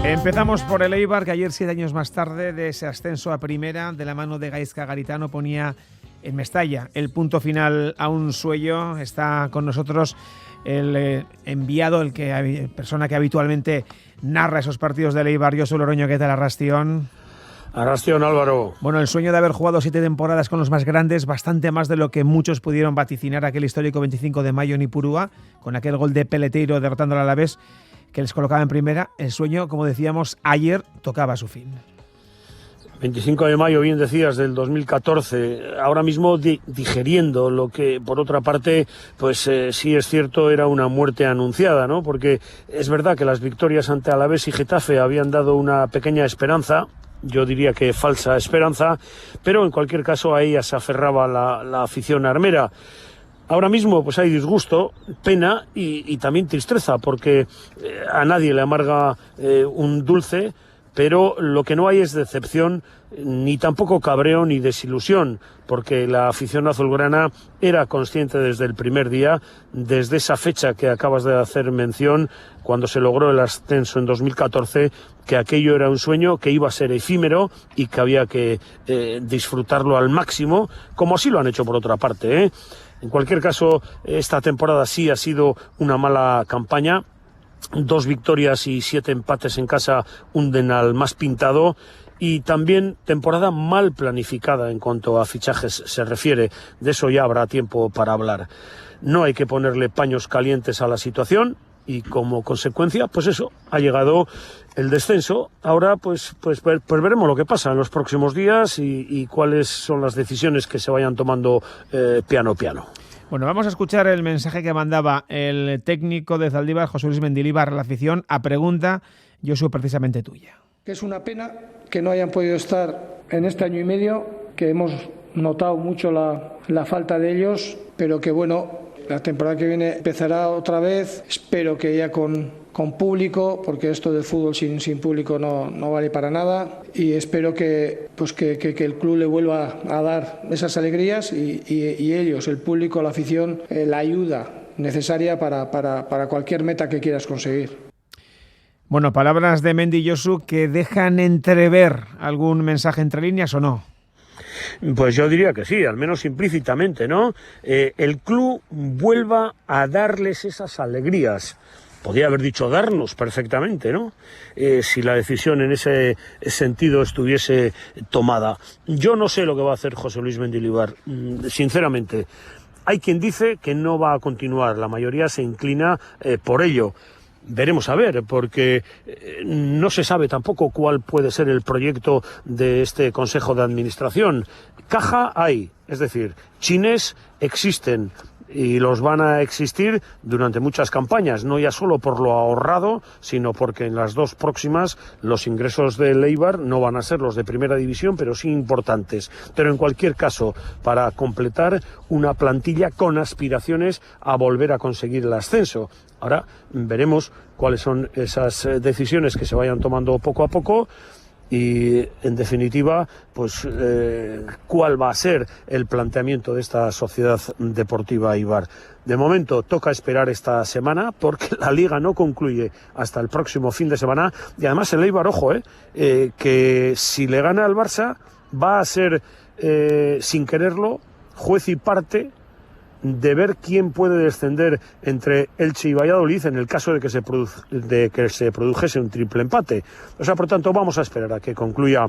Empezamos por el Eibar, que ayer, 7 años más tarde de ese ascenso a primera, de la mano de Gaizka Garitano, ponía en Mestalla el punto final a un sueño. Está con nosotros el enviado, persona que habitualmente narra esos partidos del Eibar, Josu Loroño. ¿Qué tal, Arrastión? Arrastión, Álvaro. Bueno, el sueño de haber jugado 7 temporadas con los más grandes, bastante más de lo que muchos pudieron vaticinar aquel histórico 25 de mayo en Ipurúa, con aquel gol de Peleteiro derrotando al Alavés, que les colocaba en primera. El sueño, como decíamos, ayer tocaba a su fin. 25 de mayo, bien decías, del 2014, ahora mismo digeriendo lo que, por otra parte, pues sí es cierto, era una muerte anunciada, ¿no? Porque es verdad que las victorias ante Alavés y Getafe habían dado una pequeña esperanza, yo diría que falsa esperanza, pero en cualquier caso a ella se aferraba la afición armera. Ahora mismo pues hay disgusto, pena y también tristeza, porque a nadie le amarga un dulce, pero lo que no hay es decepción, ni tampoco cabreo ni desilusión, porque la afición azulgrana era consciente desde el primer día, desde esa fecha que acabas de hacer mención, cuando se logró el ascenso en 2014, que aquello era un sueño que iba a ser efímero y que había que disfrutarlo al máximo, como así lo han hecho por otra parte, ¿eh? En cualquier caso, esta temporada sí ha sido una mala campaña. 2 victorias y 7 empates en casa hunden al más pintado, y también temporada mal planificada en cuanto a fichajes se refiere. De eso ya habrá tiempo para hablar. No hay que ponerle paños calientes a la situación y como consecuencia, pues eso, ha llegado el descenso. Ahora pues veremos lo que pasa en los próximos días y cuáles son las decisiones que se vayan tomando piano a piano. Bueno, vamos a escuchar el mensaje que mandaba el técnico de Zaldívar, José Luis Mendilibar, a la afición, a pregunta, Josu, precisamente tuya. Que es una pena que no hayan podido estar en este año y medio, que hemos notado mucho la falta de ellos, pero que bueno, la temporada que viene empezará otra vez, espero que ya con público, porque esto del fútbol sin público no vale para nada, y espero que el club le vuelva a dar esas alegrías y ellos, el público, la afición, la ayuda necesaria para cualquier meta que quieras conseguir. Bueno, palabras de Mendy y Josu que dejan entrever algún mensaje entre líneas, ¿o no? Pues yo diría que sí, al menos implícitamente, ¿no? El club vuelva a darles esas alegrías. Podría haber dicho darnos perfectamente, ¿no? Si la decisión en ese sentido estuviese tomada. Yo no sé lo que va a hacer José Luis Mendilibar, sinceramente. Hay quien dice que no va a continuar, la mayoría se inclina por ello. Veremos a ver, porque no se sabe tampoco cuál puede ser el proyecto de este Consejo de Administración. Caja hay, es decir, chines existen y los van a existir durante muchas campañas, no ya solo por lo ahorrado, sino porque en las 2 próximas los ingresos del Eibar no van a ser los de primera división, pero sí importantes. Pero en cualquier caso, para completar una plantilla con aspiraciones a volver a conseguir el ascenso. Ahora veremos cuáles son esas decisiones que se vayan tomando poco a poco y, en definitiva, pues cuál va a ser el planteamiento de esta Sociedad Deportiva Eibar. De momento toca esperar esta semana porque la Liga no concluye hasta el próximo fin de semana y además el Eibar, ojo, que si le gana al Barça va a ser, sin quererlo, juez y parte de ver quién puede descender entre Elche y Valladolid en el caso de que se produjese un triple empate. O sea, por tanto, vamos a esperar a que concluya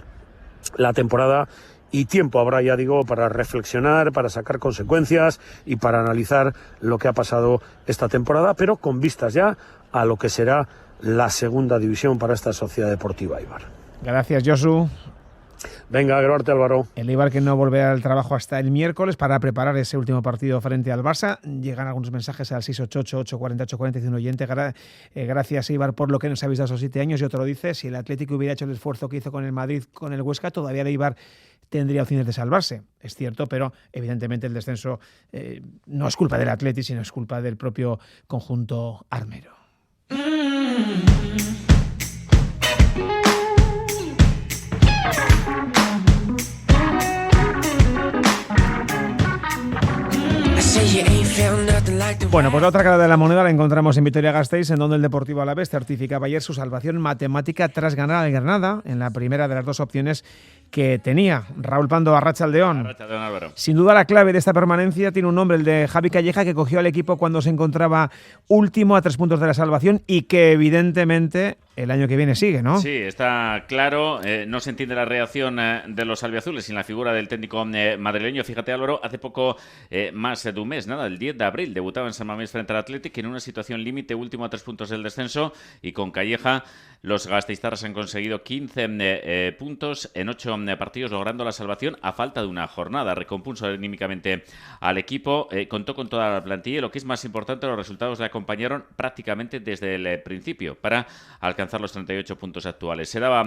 la temporada y tiempo habrá, ya digo, para reflexionar, para sacar consecuencias y para analizar lo que ha pasado esta temporada, pero con vistas ya a lo que será la segunda división para esta Sociedad Deportiva Eibar. Gracias, Josu. Venga, grabarte, Álvaro. El Eibar que no volverá al trabajo hasta el miércoles para preparar ese último partido frente al Barça. Llegan algunos mensajes al 688-848-40 de un oyente. Gracias, Eibar, por lo que nos habéis dado esos 7 años. Y otro dice, si el Atlético hubiera hecho el esfuerzo que hizo con el Madrid, con el Huesca, todavía el Eibar tendría opciones de salvarse. Es cierto, pero evidentemente el descenso no es culpa del Atlético, sino es culpa del propio conjunto armero. Bueno, pues la otra cara de la moneda la encontramos en Vitoria-Gasteiz, en donde el Deportivo Alavés certificaba ayer su salvación matemática tras ganar al Granada en la primera de las 2 opciones que tenía. Raúl Pando, Arratsaldeón. Arratsaldeón, Álvaro. Sin duda la clave de esta permanencia tiene un nombre, el de Javi Calleja, que cogió al equipo cuando se encontraba último a 3 puntos de la salvación y que evidentemente el año que viene sigue, ¿no? Sí, está claro. No se entiende la reacción de los albiazules sin la figura del técnico madrileño. Fíjate, Álvaro, hace poco más de un mes, el 10 de abril, debutaba en San Mamés frente al Athletic en una situación límite, último a 3 puntos del descenso, y con Calleja los gasteiztarras han conseguido 15 puntos en 8 partidos, logrando la salvación a falta de una jornada. Recompuso anímicamente al equipo, contó con toda la plantilla y, lo que es más importante, los resultados le acompañaron prácticamente desde el principio para alcanzar los 38 puntos actuales. Se daba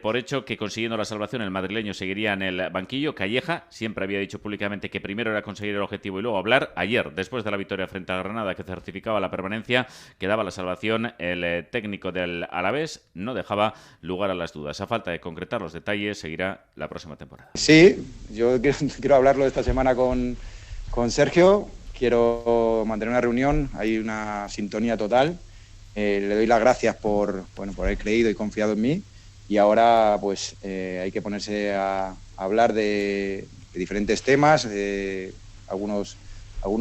por hecho que, consiguiendo la salvación, el madrileño seguiría en el banquillo. Calleja siempre había dicho públicamente que primero era conseguir el objetivo y luego hablar. Ayer, después de la victoria frente a Granada, que certificaba la permanencia, que daba la salvación, el técnico del Alavés no dejaba lugar a las dudas. A falta de concretar los detalles, seguirá la próxima temporada. Sí, yo quiero hablarlo esta semana con Sergio. Quiero mantener una reunión, hay una sintonía total. Le doy las gracias por haber creído y confiado en mí. Y ahora pues hay que ponerse a hablar de diferentes temas, de algunos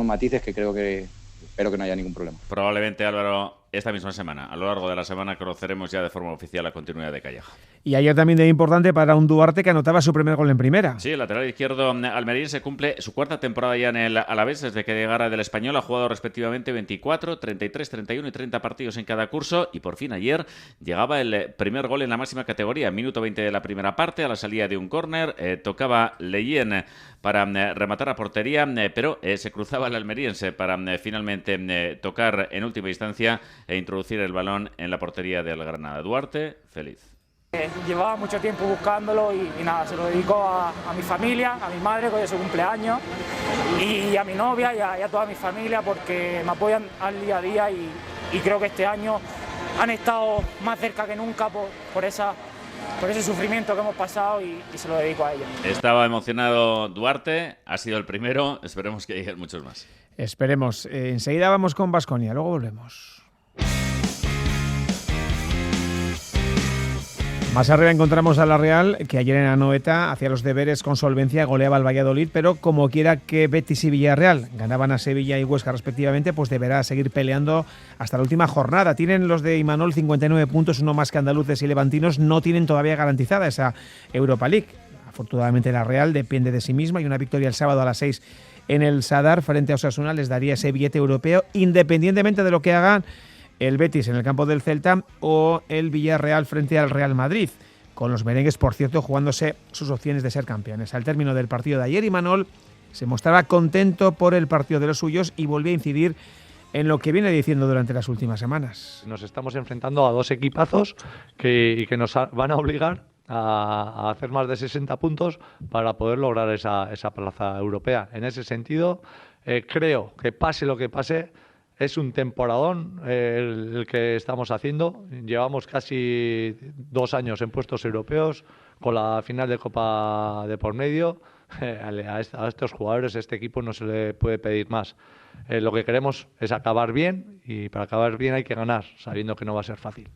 matices que espero que no haya ningún problema. Probablemente, Álvaro, esta misma semana, a lo largo de la semana, conoceremos ya de forma oficial la continuidad de Calleja. Y ayer también de importante para un Duarte que anotaba su primer gol en primera. Sí, el lateral izquierdo almeriense cumple su cuarta temporada ya en el Alavés. Desde que llegara del Español ha jugado respectivamente 24, 33, 31 y 30 partidos en cada curso, y por fin ayer llegaba el primer gol en la máxima categoría. Minuto 20 de la primera parte, a la salida de un córner, tocaba Leyen para rematar a portería, pero se cruzaba el almeriense para finalmente tocar en última instancia e introducir el balón en la portería del Granada. Duarte, feliz. Llevaba mucho tiempo buscándolo y nada, se lo dedico a mi familia, a mi madre, que hoy es su cumpleaños, y a mi novia y a toda mi familia, porque me apoyan al día a día y creo que este año han estado más cerca que nunca por ese sufrimiento que hemos pasado, y se lo dedico a ellos. Estaba emocionado Duarte, ha sido el primero, esperemos que lleguen muchos más. Esperemos. Enseguida vamos con Baskonia, luego volvemos. Más arriba encontramos a la Real, que ayer en Anoeta hacía los deberes con solvencia, goleaba al Valladolid, pero como quiera que Betis y Villarreal ganaban a Sevilla y Huesca respectivamente, pues deberá seguir peleando hasta la última jornada. Tienen los de Imanol 59 puntos, uno más que andaluces y levantinos, no tienen todavía garantizada esa Europa League. Afortunadamente la Real depende de sí misma, y una victoria el sábado a las 6 en el Sadar frente a Osasuna les daría ese billete europeo, independientemente de lo que hagan el Betis en el campo del Celta o el Villarreal frente al Real Madrid, con los merengues, por cierto, jugándose sus opciones de ser campeones. Al término del partido de ayer, Imanol se mostraba contento por el partido de los suyos y volvió a incidir en lo que viene diciendo durante las últimas semanas. Nos estamos enfrentando a dos equipazos que nos van a obligar a hacer más de 60 puntos para poder lograr esa plaza europea. En ese sentido, creo que pase lo que pase, es un temporadón el que estamos haciendo. Llevamos casi 2 años en puestos europeos, con la final de Copa de por medio. A estos jugadores, a este equipo, no se le puede pedir más. Lo que queremos es acabar bien, y para acabar bien hay que ganar, sabiendo que no va a ser fácil.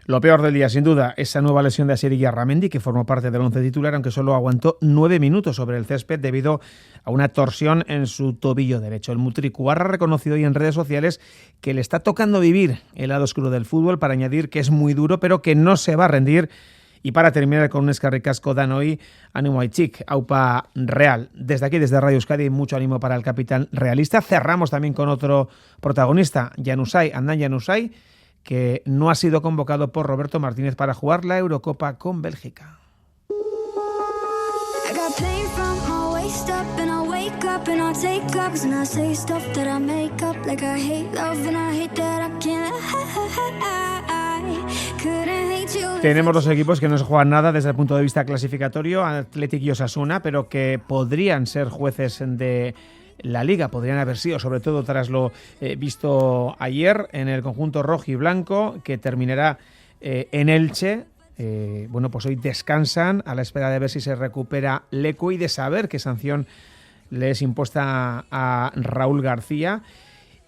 Lo peor del día, sin duda, esa nueva lesión de Asier Illarramendi, que formó parte del once titular, aunque solo aguantó 9 minutos sobre el césped debido a una torsión en su tobillo derecho. El Mutricuarra ha reconocido hoy en redes sociales que le está tocando vivir el lado oscuro del fútbol, para añadir que es muy duro, pero que no se va a rendir. Y para terminar con un escarricasco, dan hoy ánimo a Chic, Aupa Real. Desde aquí, desde Radio Euskadi, mucho ánimo para el capitán realista. Cerramos también con otro protagonista, Andán Januzaj, que no ha sido convocado por Roberto Martínez para jugar la Eurocopa con Bélgica. Tenemos dos equipos que no se juegan nada desde el punto de vista clasificatorio, Athletic y Osasuna, pero que podrían ser jueces de la Liga, podrían haber sido, sobre todo tras lo visto ayer en el conjunto rojo y blanco, que terminará en Elche. Pues hoy descansan a la espera de ver si se recupera Lecu y de saber qué sanción le es impuesta a Raúl García.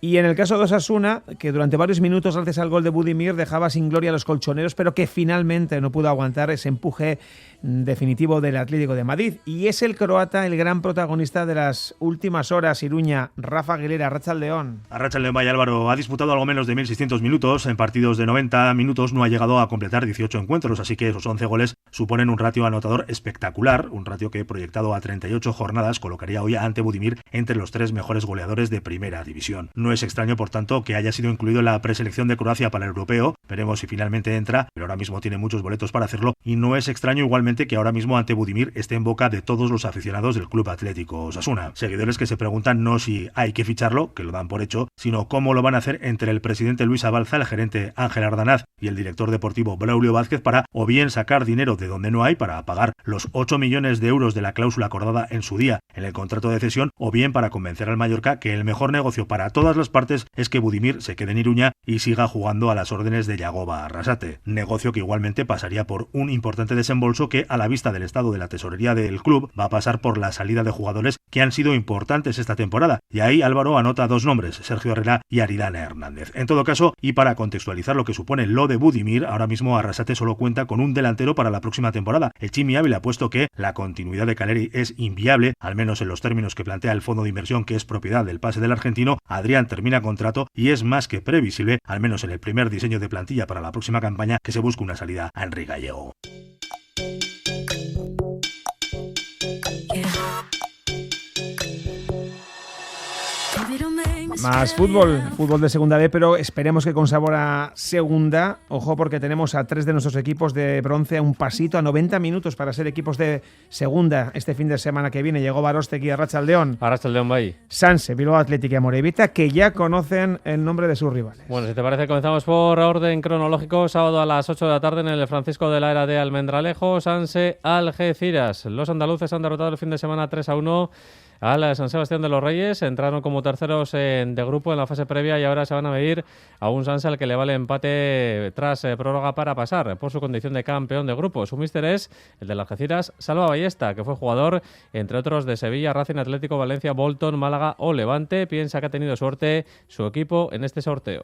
Y en el caso de Osasuna, que durante varios minutos, gracias al gol de Budimir, dejaba sin gloria a los colchoneros, pero que finalmente no pudo aguantar ese empuje definitivo del Atlético de Madrid. Y es el croata el gran protagonista de las últimas horas. Iruña, Rafa Aguilera, Arratsaldeón. Arratsaldeón, vaya Álvaro, ha disputado algo menos de 1.600 minutos. En partidos de 90 minutos no ha llegado a completar 18 encuentros, así que esos 11 goles suponen un ratio anotador espectacular, un ratio que, proyectado a 38 jornadas, colocaría hoy ante Budimir entre los 3 mejores goleadores de primera división. No es extraño, por tanto, que haya sido incluido en la preselección de Croacia para el europeo. Veremos si finalmente entra, pero ahora mismo tiene muchos boletos para hacerlo, y no es extraño igualmente que ahora mismo ante Budimir esté en boca de todos los aficionados del Club Atlético Osasuna. Seguidores que se preguntan no si hay que ficharlo, que lo dan por hecho, sino cómo lo van a hacer entre el presidente Luis Abalza, el gerente Ángel Ardanaz y el director deportivo Braulio Vázquez para o bien sacar dinero de donde no hay para pagar los 8 millones de euros de la cláusula acordada en su día en el contrato de cesión, o bien para convencer al Mallorca que el mejor negocio para todas las partes es que Budimir se quede en Iruña y siga jugando a las órdenes de Yagoba Arrasate. Negocio que igualmente pasaría por un importante desembolso que, a la vista del estado de la tesorería del club, va a pasar por la salida de jugadores que han sido importantes esta temporada. Y ahí Álvaro anota 2 nombres, Sergio Herrera y Aridane Hernández. En todo caso, y para contextualizar lo que supone lo de Budimir, ahora mismo Arrasate solo cuenta con un delantero para la próxima temporada, el Chimi Ávila, puesto que la continuidad de Caleri es inviable, al menos en los términos que plantea el fondo de inversión que es propiedad del pase del argentino. Adrián termina contrato y es más que previsible, al menos en el primer diseño de plantilla para la próxima campaña, que se busque una salida a Enrique Gallego. Más fútbol de segunda B, pero esperemos que con sabor a segunda. Ojo, porque tenemos a 3 de nuestros equipos de bronce a un pasito, a 90 minutos para ser equipos de segunda este fin de semana que viene. Llegó Barostegui, Arratsaldeón. Arratsaldeón, Bay. Sanse, Bilbao Athletic y Amorebieta, que ya conocen el nombre de sus rivales. Bueno, si te parece, comenzamos por orden cronológico. Sábado a las 8 de la tarde en el Francisco de la Era de Almendralejo, Sanse Algeciras. Los andaluces han derrotado el fin de semana 3-1 al San Sebastián de los Reyes. Entraron como terceros de grupo en la fase previa y ahora se van a medir a un Sanse al que le vale empate tras prórroga para pasar por su condición de campeón de grupo. Su míster es el de las Algeciras, Salva Ballesta, que fue jugador, entre otros, de Sevilla, Racing, Atlético, Valencia, Bolton, Málaga o Levante. Piensa que ha tenido suerte su equipo en este sorteo.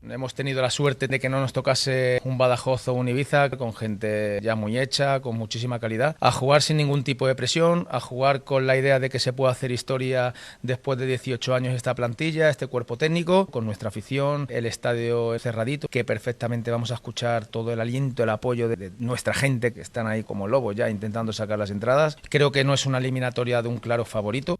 Hemos tenido la suerte de que no nos tocase un Badajoz o un Ibiza, con gente ya muy hecha, con muchísima calidad, a jugar sin ningún tipo de presión, a jugar con la idea de que se puede hacer historia después de 18 años esta plantilla, este cuerpo técnico, con nuestra afición, el estadio cerradito, que perfectamente vamos a escuchar todo el aliento, el apoyo de nuestra gente, que están ahí como lobos ya intentando sacar las entradas. Creo que no es una eliminatoria de un claro favorito.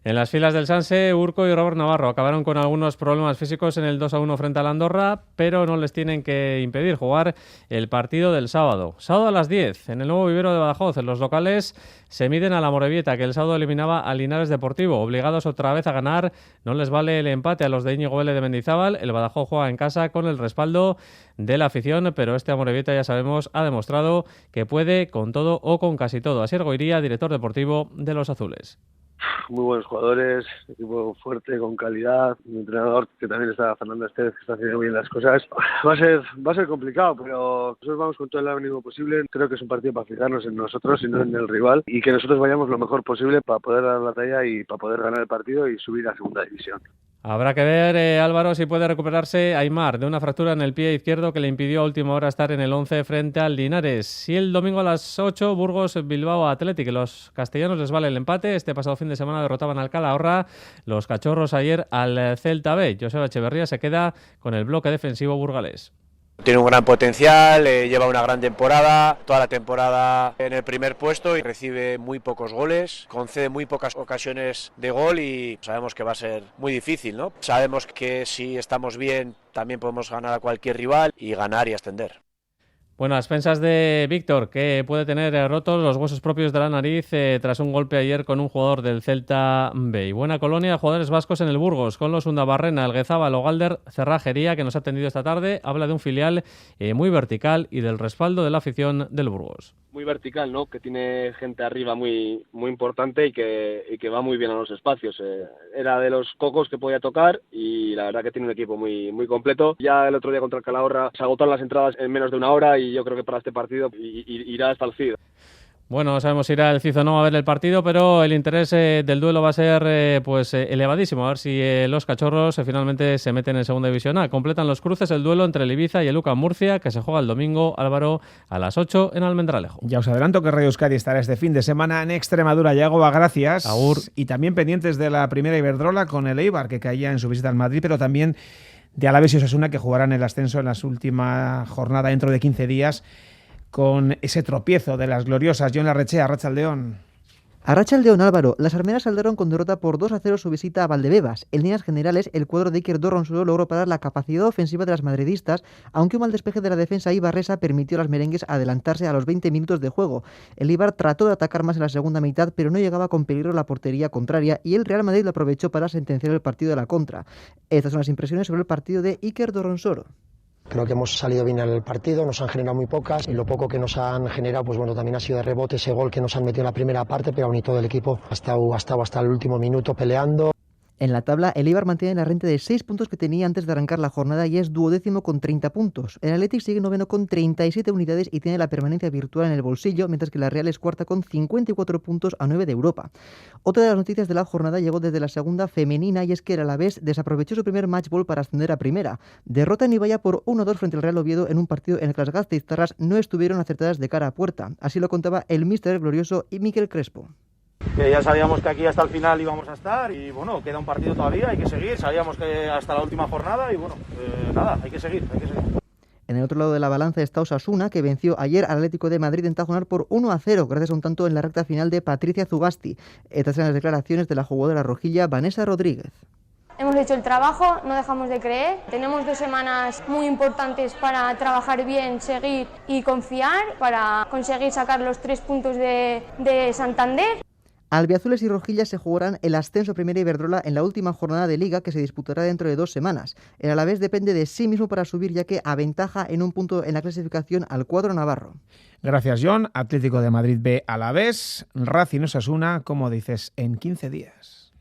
En las filas del Sanse, Urco y Robert Navarro acabaron con algunos problemas físicos en el 2-1 frente al Andorra, pero no les tienen que impedir jugar el partido del sábado. Sábado a las 10, en el nuevo vivero de Badajoz, en los locales se miden a la Amorebieta, que el sábado eliminaba a Linares Deportivo. Obligados otra vez a ganar, no les vale el empate a los de Íñigo Vélez de Mendizábal. El Badajoz juega en casa con el respaldo de la afición, pero este Amorebieta, ya sabemos, ha demostrado que puede con todo o con casi todo. Asier Goiría, director deportivo de los azules. Muy buenos jugadores, equipo fuerte, con calidad, un entrenador que también está, Fernando Estevez, que está haciendo bien las cosas. Va a ser complicado, pero nosotros vamos con todo el ánimo posible. Creo que es un partido para fijarnos en nosotros y no en el rival, y que nosotros vayamos lo mejor posible para poder dar la talla y para poder ganar el partido y subir a segunda división. Habrá que ver, Álvaro, si puede recuperarse Aimar de una fractura en el pie izquierdo que le impidió a última hora estar en el 11 frente al Linares. Y el domingo a las 8, Burgos-Bilbao Athletic. Los castellanos les vale el empate. Este pasado fin de semana derrotaban al Calahorra. Los cachorros ayer al Celta B. Joseba Echeverría se queda con el bloque defensivo burgalés. Tiene un gran potencial, lleva una gran temporada, toda la temporada en el primer puesto y recibe muy pocos goles, concede muy pocas ocasiones de gol y sabemos que va a ser muy difícil, ¿no? Sabemos que si estamos bien también podemos ganar a cualquier rival y ganar y ascender. Bueno, a expensas de Víctor, que puede tener rotos los huesos propios de la nariz tras un golpe ayer con un jugador del Celta B. Y buena colonia de jugadores vascos en el Burgos, con los Undabarrena, Alguezabal o Galder Cerrajería, que nos ha atendido esta tarde. Habla de un filial muy vertical y del respaldo de la afición del Burgos. Muy vertical, ¿no? Que tiene gente arriba muy importante y que va muy bien a los espacios. Era de los cocos que podía tocar y la verdad que tiene un equipo muy completo. Ya el otro día contra el Calahorra se agotaron las entradas en menos de una hora y yo creo que para este partido irá hasta el CID. Bueno, no sabemos si irá el CID o no a ver el partido, pero el interés del duelo va a ser elevadísimo. A ver si los cachorros finalmente se meten en segunda división A. Completan los cruces el duelo entre el Ibiza y el UCAM Murcia, que se juega el domingo, Álvaro, a las 8 en Almendralejo. Ya os adelanto que Radio Euskadi estará este fin de semana en Extremadura. Yagoba, gracias. Agur. Y también pendientes de la primera Iberdrola con el Eibar, que caía en su visita al Madrid, pero también de Alavés y Osasuna, que jugarán el ascenso en la última jornada dentro de 15 días, con ese tropiezo de las gloriosas. Jon Larrechea, Arratsaldeón. Arratsaldeon, Álvaro. Las armeras saldaron con derrota por 2-0 su visita a Valdebebas. En líneas generales, el cuadro de Iker Dorronsoro logró parar la capacidad ofensiva de las madridistas, aunque un mal despeje de la defensa ibarresa permitió a las merengues adelantarse a los 20 minutos de juego. El Eibar trató de atacar más en la segunda mitad, pero no llegaba con peligro la portería contraria y el Real Madrid lo aprovechó para sentenciar el partido de la contra. Estas son las impresiones sobre el partido de Iker Dorronsoro. Creo que hemos salido bien al partido, nos han generado muy pocas y lo poco que nos han generado, pues bueno, también ha sido de rebote ese gol que nos han metido en la primera parte, pero aún y todo el equipo ha estado hasta el último minuto peleando. En la tabla, el Eibar mantiene la renta de 6 puntos que tenía antes de arrancar la jornada y es duodécimo con 30 puntos. El Athletic sigue noveno con 37 unidades y tiene la permanencia virtual en el bolsillo, mientras que la Real es cuarta con 54 puntos a 9 de Europa. Otra de las noticias de la jornada llegó desde la segunda femenina y es que el Alavés desaprovechó su primer match ball para ascender a primera. Derrota en Ibaya por 1-2 frente al Real Oviedo en un partido en el que las gasteiztarras no estuvieron acertadas de cara a puerta. Así lo contaba el míster glorioso y Miquel Crespo. Que ya sabíamos que aquí hasta el final íbamos a estar y bueno, queda un partido todavía, hay que seguir, sabíamos que hasta la última jornada y bueno, nada, hay que seguir. En el otro lado de la balanza está Osasuna, que venció ayer al Atlético de Madrid en Tajonar por 1-0, gracias a un tanto en la recta final de Patricia Zugasti. Estas eran las declaraciones de la jugadora rojilla Vanessa Rodríguez. Hemos hecho el trabajo, no dejamos de creer. Tenemos 2 semanas muy importantes para trabajar bien, seguir y confiar, para conseguir sacar los 3 puntos de Santander. Albiazules y rojillas se jugarán el ascenso a Primera Iberdrola en la última jornada de Liga que se disputará dentro de 2 semanas. El Alavés depende de sí mismo para subir, ya que aventaja en un punto en la clasificación al cuadro navarro. Gracias, John. Atlético de Madrid B Alavés, Racing Osasuna, como dices, en 15 días.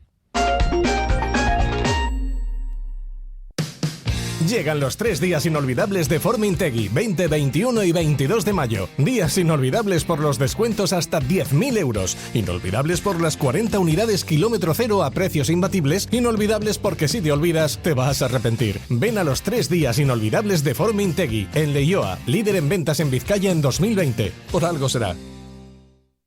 Llegan los 3 días inolvidables de Formintegui, 20, 21 y 22 de mayo. Días inolvidables por los descuentos hasta 10.000 euros. Inolvidables por las 40 unidades kilómetro cero a precios imbatibles. Inolvidables porque si te olvidas, te vas a arrepentir. Ven a los 3 días inolvidables de Formintegui, en Leioa, líder en ventas en Vizcaya en 2020. Por algo será.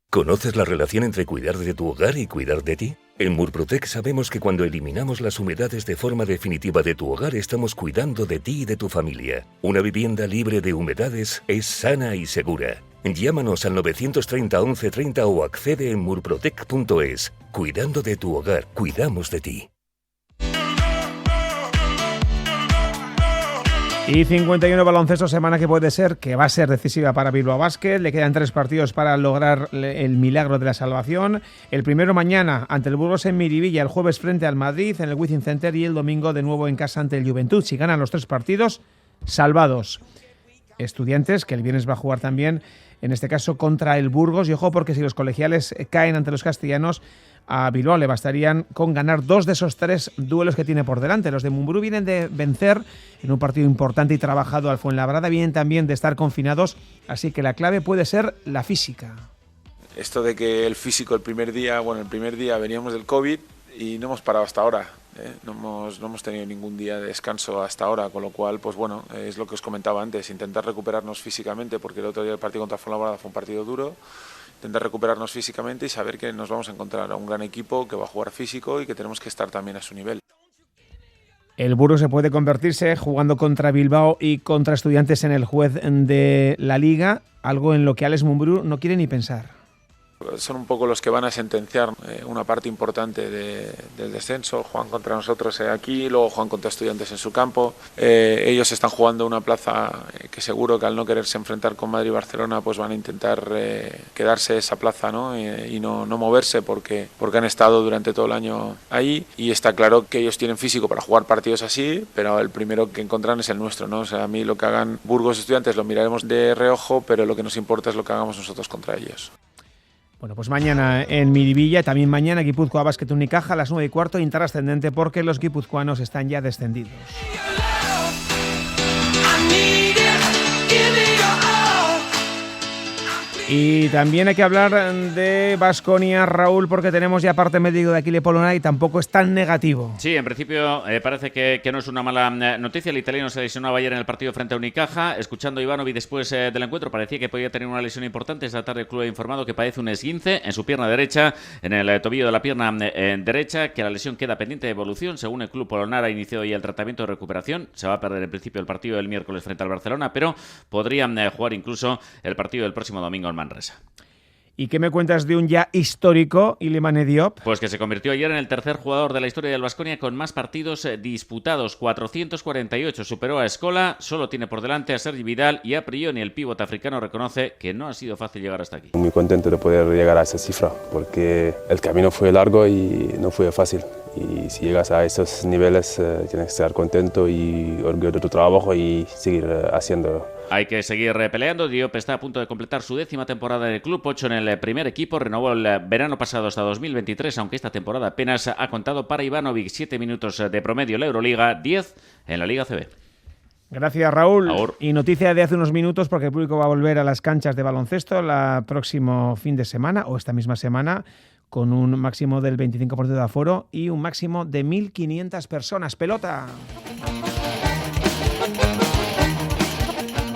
¿Conoces la relación entre cuidar de tu hogar y cuidar de ti? En Murprotec sabemos que cuando eliminamos las humedades de forma definitiva de tu hogar estamos cuidando de ti y de tu familia. Una vivienda libre de humedades es sana y segura. Llámanos al 930 11 30 o accede en murprotec.es. Cuidando de tu hogar, cuidamos de ti. Y 51 baloncesto, semana que puede ser, que va a ser decisiva para Bilbao Basket. Le quedan 3 partidos para lograr el milagro de la salvación. El primero mañana ante el Burgos en Miribilla, el jueves frente al Madrid en el Wizzing Center y el domingo de nuevo en casa ante el Juventud. Si ganan los 3 partidos, salvados. Estudiantes, que el viernes va a jugar también, en este caso contra el Burgos. Y ojo, porque si los colegiales caen ante los castellanos, a Bilbao le bastarían con ganar 2 de esos 3 duelos que tiene por delante. Los de Mumbrú vienen de vencer en un partido importante y trabajado al Fuenlabrada, vienen también de estar confinados, así que la clave puede ser la física. Esto de que el físico el primer día veníamos del COVID y no hemos parado hasta ahora. No hemos tenido ningún día de descanso hasta ahora, con lo cual, pues bueno, es lo que os comentaba antes, intentar recuperarnos físicamente, porque el otro día el partido contra Fuenlabrada fue un partido duro. Intentar recuperarnos físicamente y saber que nos vamos a encontrar a un gran equipo que va a jugar físico y que tenemos que estar también a su nivel. El Burgos se puede convertirse, jugando contra Bilbao y contra Estudiantes, en el juez de la Liga, algo en lo que Alex Mumbrú no quiere ni pensar. Son un poco los que van a sentenciar una parte importante del descenso. Juegan contra nosotros aquí, luego juegan contra Estudiantes en su campo. Ellos están jugando una plaza que seguro que al no quererse enfrentar con Madrid y Barcelona, pues van a intentar quedarse esa plaza, ¿no? Y no moverse porque han estado durante todo el año ahí, y está claro que ellos tienen físico para jugar partidos así, pero el primero que encontrarán es el nuestro, ¿no? O sea, a mí lo que hagan Burgos Estudiantes lo miraremos de reojo, pero lo que nos importa es lo que hagamos nosotros contra ellos. Bueno, pues mañana en Miribilla, también mañana Guipúzcoa Basket Unicaja a las 9:15, interascendente porque los guipuzcoanos están ya descendidos. Y también hay que hablar de Baskonia, Raúl, porque tenemos ya parte médico de Achille Polonara y tampoco es tan negativo. Sí, en principio parece que no es una mala noticia. El italiano se lesionaba ayer en el partido frente a Unicaja. Escuchando a Ivanovic después del encuentro, parecía que podía tener una lesión importante. Esta tarde el club ha informado que padece un esguince en su pierna derecha, en el tobillo de la pierna derecha, que la lesión queda pendiente de evolución. Según el club, Polonara ha iniciado ya el tratamiento de recuperación. Se va a perder en principio el partido del miércoles frente al Barcelona, pero podría jugar incluso el partido del próximo domingo en Manresa. ¿Y qué me cuentas de un ya histórico, Ilimane Diop? Pues que se convirtió ayer en el tercer jugador de la historia del Baskonia con más partidos disputados, 448. Superó a Escola, solo tiene por delante a Sergi Vidal y a Prioni. El pívot africano reconoce que no ha sido fácil llegar hasta aquí. Muy contento de poder llegar a esa cifra, porque el camino fue largo y no fue fácil. Y si llegas a esos niveles tienes que estar contento y orgulloso de tu trabajo y seguir haciéndolo. Hay que seguir peleando. Diop está a punto de completar su 10ª temporada en el club, 8 en el primer equipo. Renovó el verano pasado hasta 2023, aunque esta temporada apenas ha contado para Ivanovic 7 minutos de promedio en la Euroliga, 10 en la Liga CB. Gracias, Raúl. Y noticia de hace unos minutos, porque el público va a volver a las canchas de baloncesto el próximo fin de semana, o esta misma semana, con un máximo del 25% de aforo y un máximo de 1.500 personas. ¡Pelota!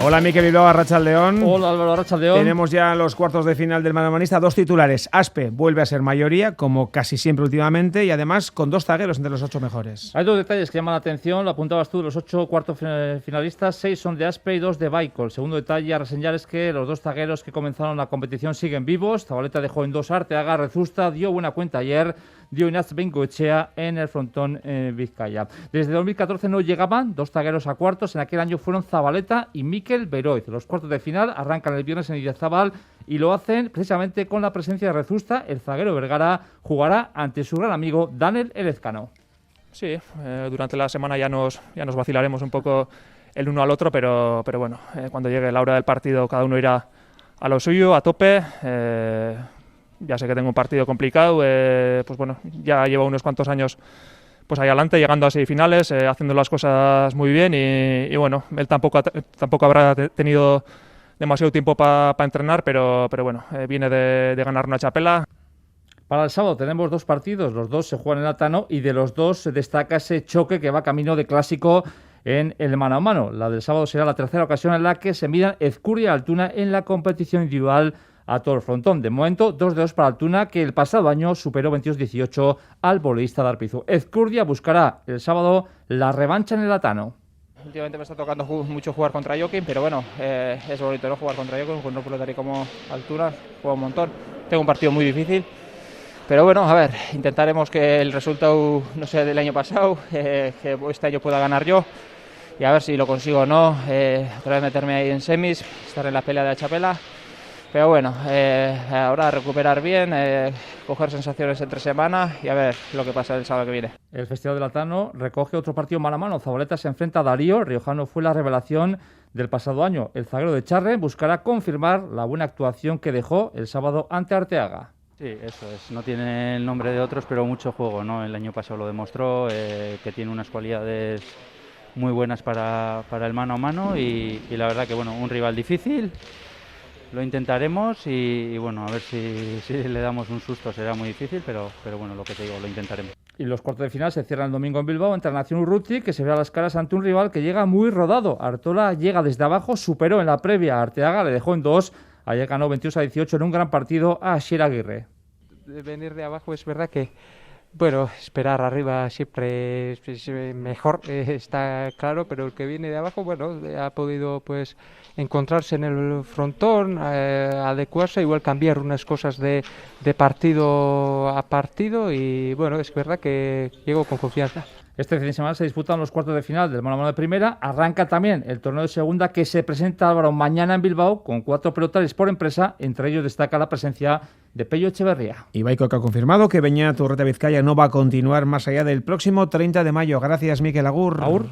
Hola, Mikel Bilbao, Arratsaldeon. Hola, Álvaro, Arratsaldeon. Tenemos ya los cuartos de final del manomanista. 2 titulares. Aspe vuelve a ser mayoría, como casi siempre últimamente, y además con 2 zagueros entre los 8 mejores. Hay 2 detalles que llaman la atención. Lo apuntabas tú, de los 8 cuartos finalistas, 6 son de Aspe y 2 de Baikol. El segundo detalle a reseñar es que los 2 zagueros que comenzaron la competición siguen vivos. Zabaleta dejó en 2 Arteaga, Rezusta dio buena cuenta ayer, dio Inaz Bengoechea en el frontón Vizcaya. Desde 2014 no llegaban 2 zagueros a cuartos. En aquel año fueron Zabaleta y Mikel Beroiz. Los cuartos de final arrancan el viernes en Idiazabal y lo hacen precisamente con la presencia de Rezusta. El zaguero Vergara jugará ante su gran amigo Daniel Elezcano. Sí, durante la semana ya nos vacilaremos un poco el uno al otro, pero bueno, cuando llegue la hora del partido cada uno irá a lo suyo, a tope. Ya sé que tengo un partido complicado, pues bueno, ya llevo unos cuantos años pues ahí adelante, llegando a semifinales, haciendo las cosas muy bien y bueno, él tampoco habrá tenido demasiado tiempo para entrenar, pero bueno, viene de ganar una chapela. Para el sábado tenemos 2 partidos, los 2 se juegan en Altano y de los 2 se destaca ese choque que va camino de clásico en el mano a mano. La del sábado será la tercera ocasión en la que se midan Ezcurdia y Altuna en la competición individual a todo el frontón. De momento, 2-2 para Altuna, que el pasado año superó 22-18 al voleísta de Arpizu. Ezcurdia buscará el sábado la revancha en el Altano. Últimamente me está tocando mucho jugar contra Joaquín, pero bueno, es bonito, ¿no? Jugar contra Joaquín, con un pelotari como Altuna, juega un montón. Tengo un partido muy difícil, pero bueno, a ver, intentaremos que el resultado no sea del año pasado, que este año pueda ganar yo, y a ver si lo consigo o no, otra vez meterme ahí en semis, estar en la pelea de la chapela. Pero bueno, ahora recuperar bien, coger sensaciones entre semana y a ver lo que pasa el sábado que viene. El Festival del Altano recoge otro partido mano a mano. Zabaleta se enfrenta a Darío. Riojano fue la revelación del pasado año. El zaguero de Charre buscará confirmar la buena actuación que dejó el sábado ante Arteaga. Sí, eso es. No tiene el nombre de otros, pero mucho juego, ¿no? El año pasado lo demostró, que tiene unas cualidades muy buenas para el mano a mano y la verdad que, bueno, un rival difícil. Lo intentaremos y bueno, a ver si le damos un susto. Será muy difícil, pero bueno, lo que te digo, lo intentaremos. Y los cuartos de final se cierran el domingo en Bilbao entre la Nación Urruti, que se ve a las caras ante un rival que llega muy rodado. Artola llega desde abajo, superó en la previa a Arteaga, le dejó en 2. Ayer ganó 22-18 en un gran partido a Asier Aguirre. De venir de abajo es verdad que, bueno, esperar arriba siempre es mejor, está claro, pero el que viene de abajo, bueno, ha podido pues encontrarse en el frontón, adecuarse, igual cambiar unas cosas de partido a partido y bueno, es verdad que llego con confianza. Este fin de semana se disputan los cuartos de final del mano a mano de primera. Arranca también el torneo de segunda que se presenta, Álvaro, mañana en Bilbao con 4 pelotaris por empresa. Entre ellos destaca la presencia de Pello Echeverría. Y Baikol, que ha confirmado que Beñat Urreta Vizcaya no va a continuar más allá del próximo 30 de mayo. Gracias, Mikel. Agur. Agur.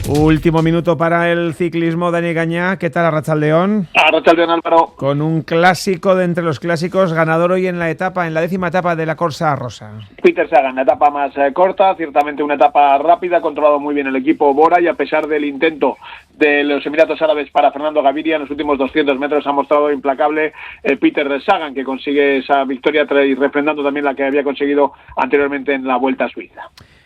Último minuto para el ciclismo. Dani Gañá, ¿qué tal, Arratsaldeon? Arratsaldeon, Álvaro. Con un clásico de entre los clásicos, ganador hoy en la 10ª etapa de la Corsa Rosa. Peter Sagan, la etapa más corta, ciertamente una etapa rápida, ha controlado muy bien el equipo Bora y a pesar del intento de los Emiratos Árabes para Fernando Gaviria, en los últimos 200 metros ha mostrado implacable Peter Sagan, que consigue esa victoria y refrendando también la que había conseguido anteriormente en la Vuelta a Suiza.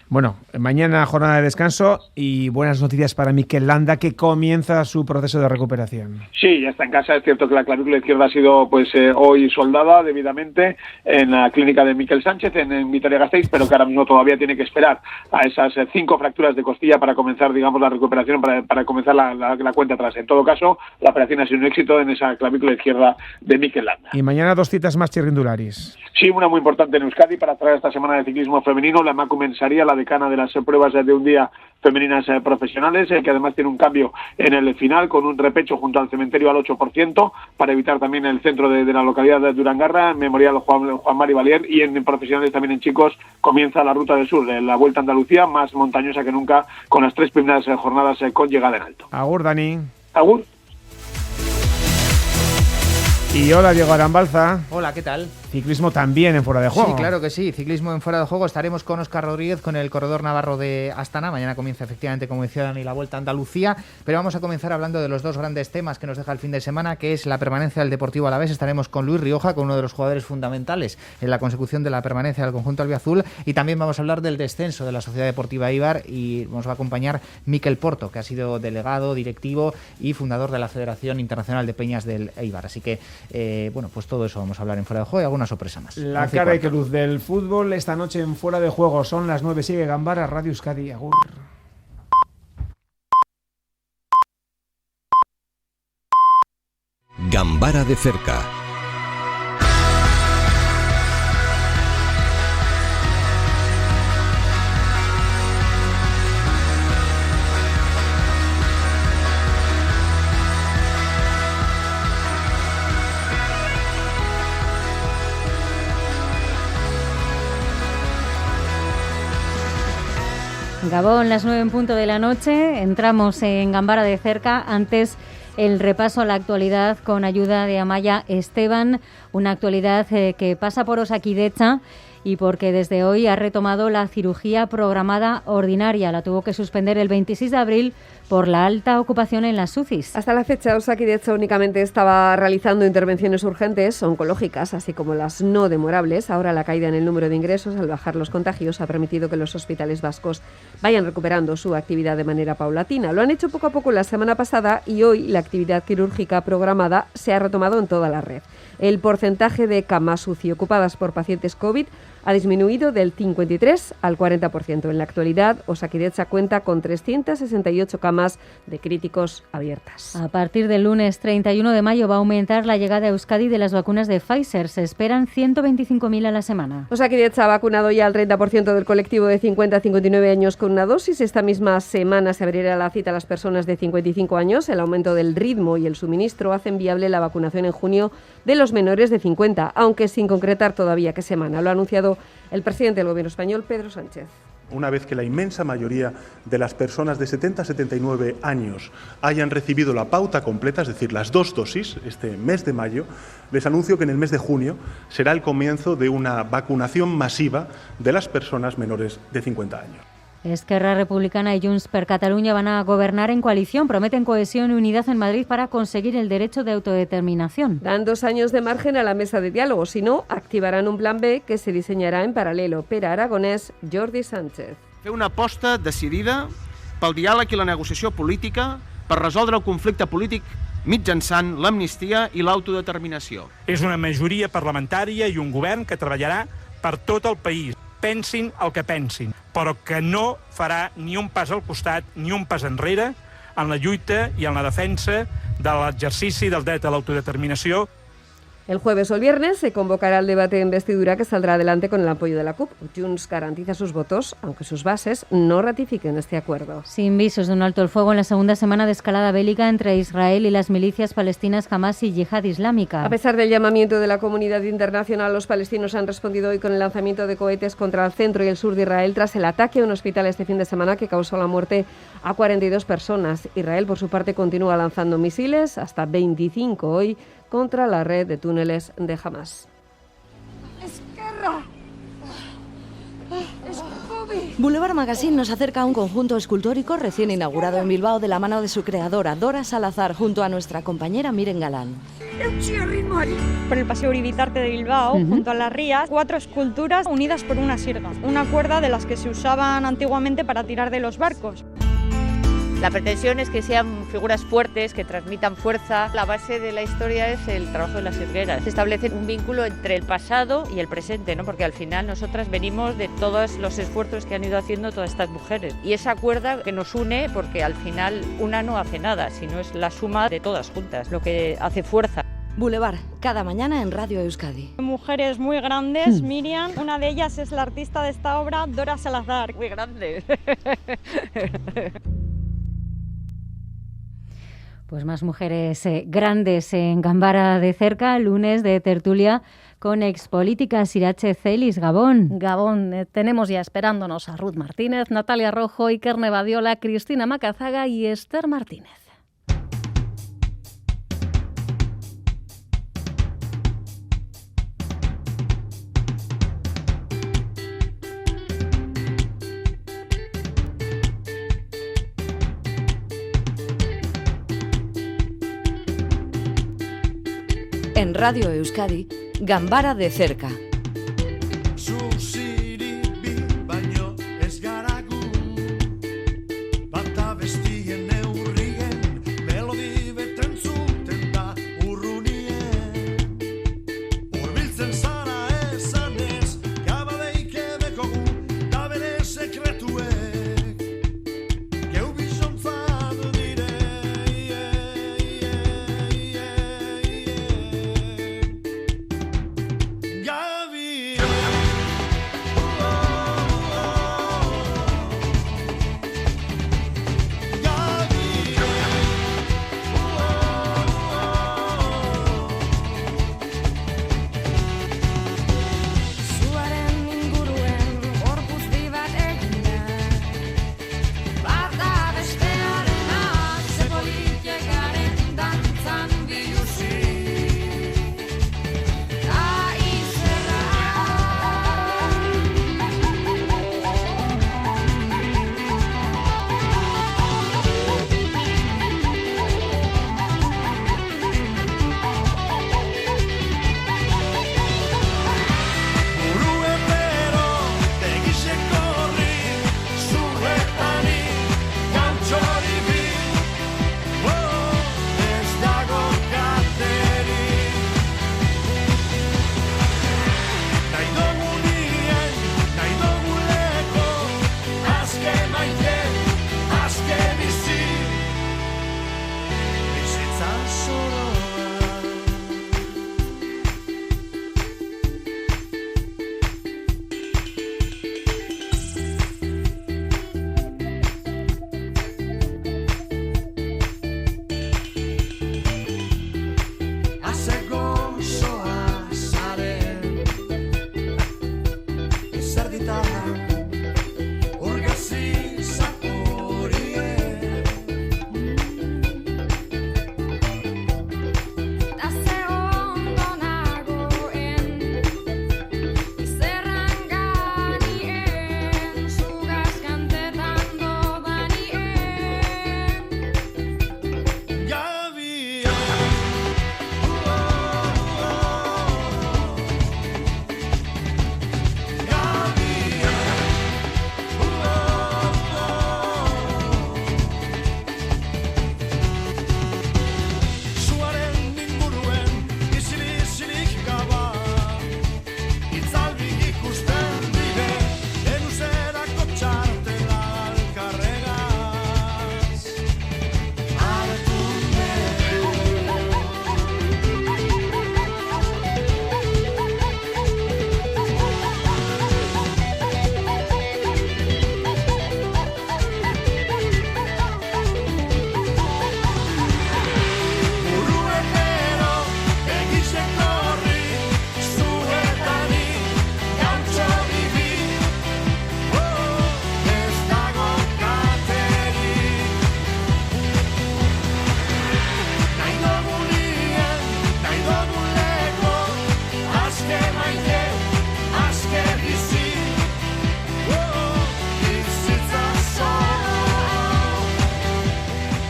Bueno, mañana jornada de descanso y buenas noticias para Mikel Landa, que comienza su proceso de recuperación. Sí, ya está en casa. Es cierto que la clavícula izquierda ha sido hoy soldada debidamente en la clínica de Miquel Sánchez en Vitoria-Gasteiz, pero que ahora mismo todavía tiene que esperar a esas 5 fracturas de costilla para comenzar, digamos, la recuperación, para comenzar la cuenta atrás. En todo caso, la operación ha sido un éxito en esa clavícula izquierda de Mikel Landa. Y mañana 2 citas más txirrindularis. Sí, una muy importante en Euskadi para traer esta semana de ciclismo femenino. La Emakume Saria, la decana de las pruebas de un día femeninas profesionales, que además tiene un cambio en el final con un repecho junto al cementerio al 8% para evitar también el centro de la localidad de Durangarra, Memorial Juan Mari Valier, y en profesionales también en chicos comienza la Ruta del Sur, la Vuelta a Andalucía, más montañosa que nunca, con las 3 primeras jornadas con llegada en alto. Agur, Dani. Agur. Y hola, Diego Arambalza. Hola, ¿qué tal? Ciclismo también en Fuera de Juego. Sí, claro que sí, ciclismo en Fuera de Juego. Estaremos con Óscar Rodríguez, con el corredor navarro de Astana. Mañana comienza efectivamente, como decía Dani, la Vuelta a Andalucía, pero vamos a comenzar hablando de los 2 grandes temas que nos deja el fin de semana, que es la permanencia del Deportivo Alavés. Estaremos con Luis Rioja, con uno de los jugadores fundamentales en la consecución de la permanencia del conjunto albiazul, y también vamos a hablar del descenso de la Sociedad Deportiva Eibar, y nos va a acompañar Miquel Porto, que ha sido delegado, directivo y fundador de la Federación Internacional de Peñas del Eibar. Así que, bueno, pues todo eso vamos a hablar en Fuera de Juego y alguna sorpresa más. La cara y cruz del fútbol esta noche en Fuera de Juego. Son las 9, sigue Gambara, Radio Euskadi. Agur. Gambara de cerca. Gabón, las 9 en punto de la noche. Entramos en Gambara de cerca. Antes, el repaso a la actualidad con ayuda de Amaya Esteban. Una actualidad que pasa por Osakidetza y porque desde hoy ha retomado la cirugía programada ordinaria. La tuvo que suspender el 26 de abril por la alta ocupación en las UCIs. Hasta la fecha, Osakidetza únicamente estaba realizando intervenciones urgentes oncológicas, así como las no demorables. Ahora la caída en el número de ingresos al bajar los contagios ha permitido que los hospitales vascos vayan recuperando su actividad de manera paulatina. Lo han hecho poco a poco la semana pasada y hoy la actividad quirúrgica programada se ha retomado en toda la red. El porcentaje de camas UCI ocupadas por pacientes COVID ha disminuido del 53 al 40%. En la actualidad, Osakidetza cuenta con 368 camas de críticos abiertas. A partir del lunes 31 de mayo va a aumentar la llegada a Euskadi de las vacunas de Pfizer. Se esperan 125.000 a la semana. Osakidetza ha vacunado ya al 30% del colectivo de 50 a 59 años con una dosis. Esta misma semana se abrirá la cita a las personas de 55 años. El aumento del ritmo y el suministro hacen viable la vacunación en junio de los menores de 50, aunque sin concretar todavía qué semana. Lo ha anunciado el presidente del Gobierno español, Pedro Sánchez. Una vez que la inmensa mayoría de las personas de 70 a 79 años hayan recibido la pauta completa, es decir, las 2 dosis, este mes de mayo, les anuncio que en el mes de junio será el comienzo de una vacunación masiva de las personas menores de 50 años. Esquerra Republicana y Junts per Catalunya van a gobernar en coalición. Prometen cohesión y unidad en Madrid para conseguir el derecho de autodeterminación. Dan 2 años de margen a la mesa de diálogo. Si no, activarán un plan B que se diseñarà en paral·lelo. Pere Aragonès, Jordi Sánchez. Fer una aposta decidida pel diàleg i la negociació política per resoldre el conflicte polític mitjançant l'amnistia i l'autodeterminació. És una majoria parlamentària i un govern que treballarà per tot el país. Pensin el que pensin, però que no farà ni un pas al costat ni un pas enrere en la lluita i en la defensa de l'exercici del dret a l'autodeterminació. El jueves o el viernes se convocará el debate de investidura que saldrá adelante con el apoyo de la CUP. Junts garantiza sus votos, aunque sus bases no ratifiquen este acuerdo. Sin visos de un alto el fuego en la segunda semana de escalada bélica entre Israel y las milicias palestinas Hamas y Yihad Islámica. A pesar del llamamiento de la comunidad internacional, los palestinos han respondido hoy con el lanzamiento de cohetes contra el centro y el sur de Israel tras el ataque a un hospital este fin de semana que causó la muerte a 42 personas. Israel, por su parte, continúa lanzando misiles, hasta 25 hoy, contra la red de túneles de Hamas. Boulevard Magazine nos acerca a un conjunto escultórico recién inaugurado en Bilbao de la mano de su creadora, Dora Salazar, junto a nuestra compañera Miren Galán. Por el Paseo Uribitarte de Bilbao, junto a las rías, 4 esculturas unidas por una sirga, una cuerda de las que se usaban antiguamente para tirar de los barcos. La pretensión es que sean figuras fuertes, que transmitan fuerza. La base de la historia es el trabajo de las sirgueras. Se establece un vínculo entre el pasado y el presente, ¿no? Porque al final nosotras venimos de todos los esfuerzos que han ido haciendo todas estas mujeres. Y esa cuerda que nos une, porque al final una no hace nada, sino es la suma de todas juntas, lo que hace fuerza. Boulevard, cada mañana en Radio Euskadi. Mujeres muy grandes, Miriam. Una de ellas es la artista de esta obra, Dora Salazar. Muy grande. Pues más mujeres grandes en Gambara de Cerca, lunes de tertulia con expolíticas. Irache Celis, Gabón. Gabón, tenemos ya esperándonos a Ruth Martínez, Natalia Rojo, Iker Nevadiola, Cristina Macazaga y Esther Martínez. En Radio Euskadi, Gambara de Cerca.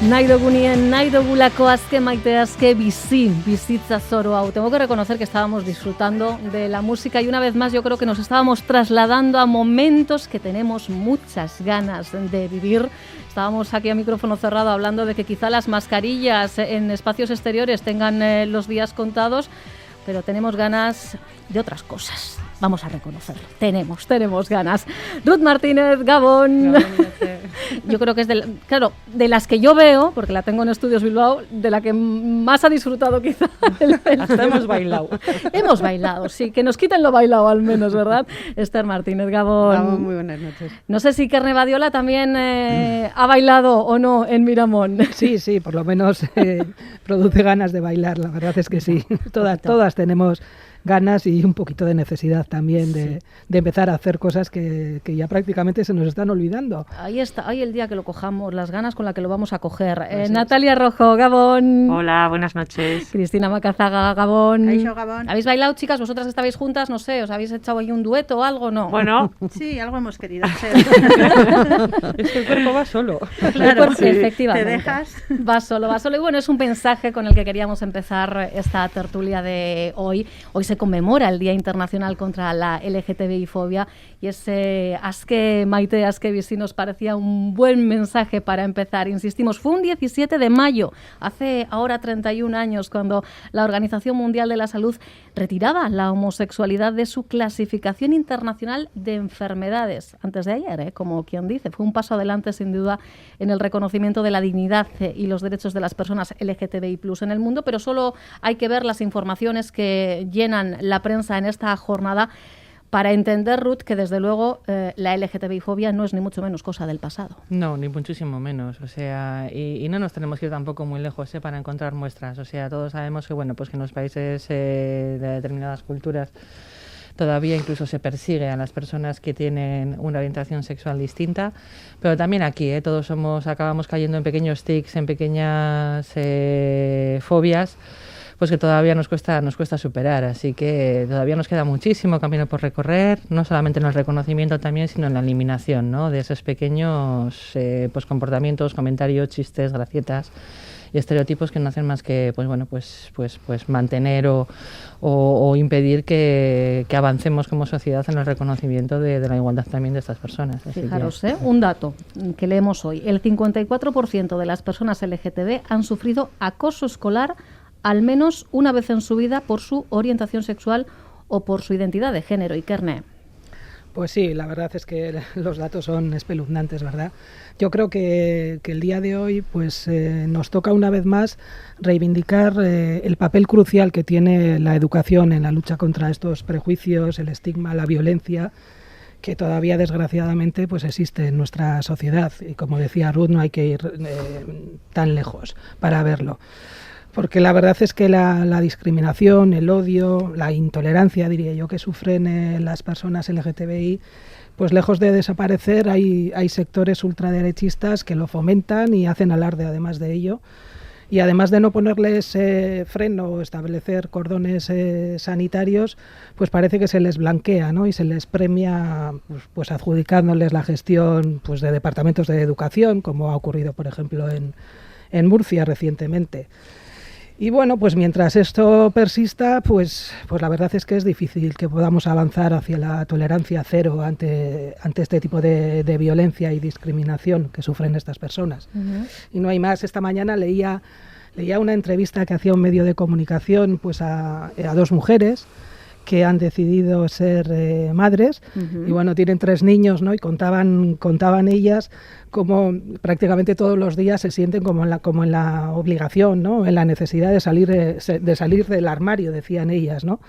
Nahi dugunien, nahi dugulako azke maite azke bizitza zoro hau. Tengo que reconocer que estábamos disfrutando de la música y una vez más yo creo que nos estábamos trasladando a momentos que tenemos muchas ganas de vivir. Estábamos aquí a micrófono cerrado hablando de que quizá las mascarillas en espacios exteriores tengan los días contados, pero tenemos ganas de otras cosas. Vamos a reconocerlo. Tenemos ganas. Ruth Martínez, Gabón. Yo creo que es de las que yo veo, porque la tengo en Estudios Bilbao, de la que más ha disfrutado quizá. Hasta hemos bailado. Hemos bailado, sí, que nos quiten lo bailado al menos, ¿verdad? Esther Martínez, Gabón. Gabón, muy buenas noches. No sé si Kerne Badiola también ha bailado o no en Miramón. Sí, por lo menos produce ganas de bailar, la verdad es que sí. Todas tenemos ganas y un poquito de necesidad también de empezar a hacer cosas que ya prácticamente se nos están olvidando. Ahí está, ahí el día que lo cojamos, las ganas con las que lo vamos a coger. Natalia Rojo, Gabón. Hola, buenas noches. Cristina Macazaga, Gabón. Caixo, Gabón. ¿Habéis bailado, chicas? ¿Vosotras que estabais juntas? No sé, ¿os habéis echado ahí un dueto o algo? No. Bueno, sí, algo hemos querido hacer. Es que el cuerpo va solo. Claro, sí. Efectivamente. Te dejas. Va solo. Y bueno, es un mensaje con el que queríamos empezar esta tertulia de hoy. Hoy se conmemora el Día Internacional contra la LGTBI-fobia y ese Azke Maite, Azke Bizi nos parecía un buen mensaje para empezar. Insistimos, fue un 17 de mayo, hace ahora 31 años, cuando la Organización Mundial de la Salud retiraba la homosexualidad de su clasificación internacional de enfermedades. Antes de ayer, como quien dice, fue un paso adelante sin duda en el reconocimiento de la dignidad y los derechos de las personas LGTBI+ en el mundo, pero solo hay que ver las informaciones que llenan la prensa en esta jornada para entender, Ruth, que desde luego la LGTBI-fobia no es ni mucho menos cosa del pasado. No, ni muchísimo menos. O sea, y no nos tenemos que ir tampoco muy lejos para encontrar muestras. O sea, todos sabemos que, bueno, pues que en los países de determinadas culturas todavía incluso se persigue a las personas que tienen una orientación sexual distinta, pero también aquí todos acabamos cayendo en pequeños tics, en pequeñas fobias, pues que todavía nos cuesta superar, así que todavía nos queda muchísimo camino por recorrer, no solamente en el reconocimiento también, sino en la eliminación, ¿no?, de esos pequeños pues comportamientos, comentarios, chistes, gracietas y estereotipos que no hacen más que pues mantener o impedir que avancemos como sociedad en el reconocimiento de la igualdad también de estas personas. Así fijaros, un dato que leemos hoy, el 54% de las personas LGTB han sufrido acoso escolar al menos una vez en su vida por su orientación sexual o por su identidad de género. Ikerne. Pues sí, la verdad es que los datos son espeluznantes, ¿verdad? Yo creo que el día de hoy pues nos toca una vez más reivindicar el papel crucial que tiene la educación en la lucha contra estos prejuicios, el estigma, la violencia, que todavía desgraciadamente pues existe en nuestra sociedad. Y como decía Ruth, no hay que ir tan lejos para verlo. Porque la verdad es que la discriminación, el odio, la intolerancia, diría yo, que sufren las personas LGTBI, pues lejos de desaparecer, hay sectores ultraderechistas que lo fomentan y hacen alarde además de ello. Y además de no ponerles freno o establecer cordones sanitarios, pues parece que se les blanquea, ¿no?, y se les premia pues adjudicándoles la gestión pues de departamentos de educación, como ha ocurrido, por ejemplo, en Murcia recientemente. Y bueno, pues mientras esto persista, pues la verdad es que es difícil que podamos avanzar hacia la tolerancia cero ante este tipo de violencia y discriminación que sufren estas personas. Uh-huh. Y no hay más. Esta mañana leía una entrevista que hacía un medio de comunicación pues a dos mujeres que han decidido ser madres. Uh-huh. Y bueno, tienen 3 niños, ¿no? Y contaban ellas cómo prácticamente todos los días se sienten como en la obligación, ¿no?, en la necesidad de salir del armario, decían ellas, ¿no?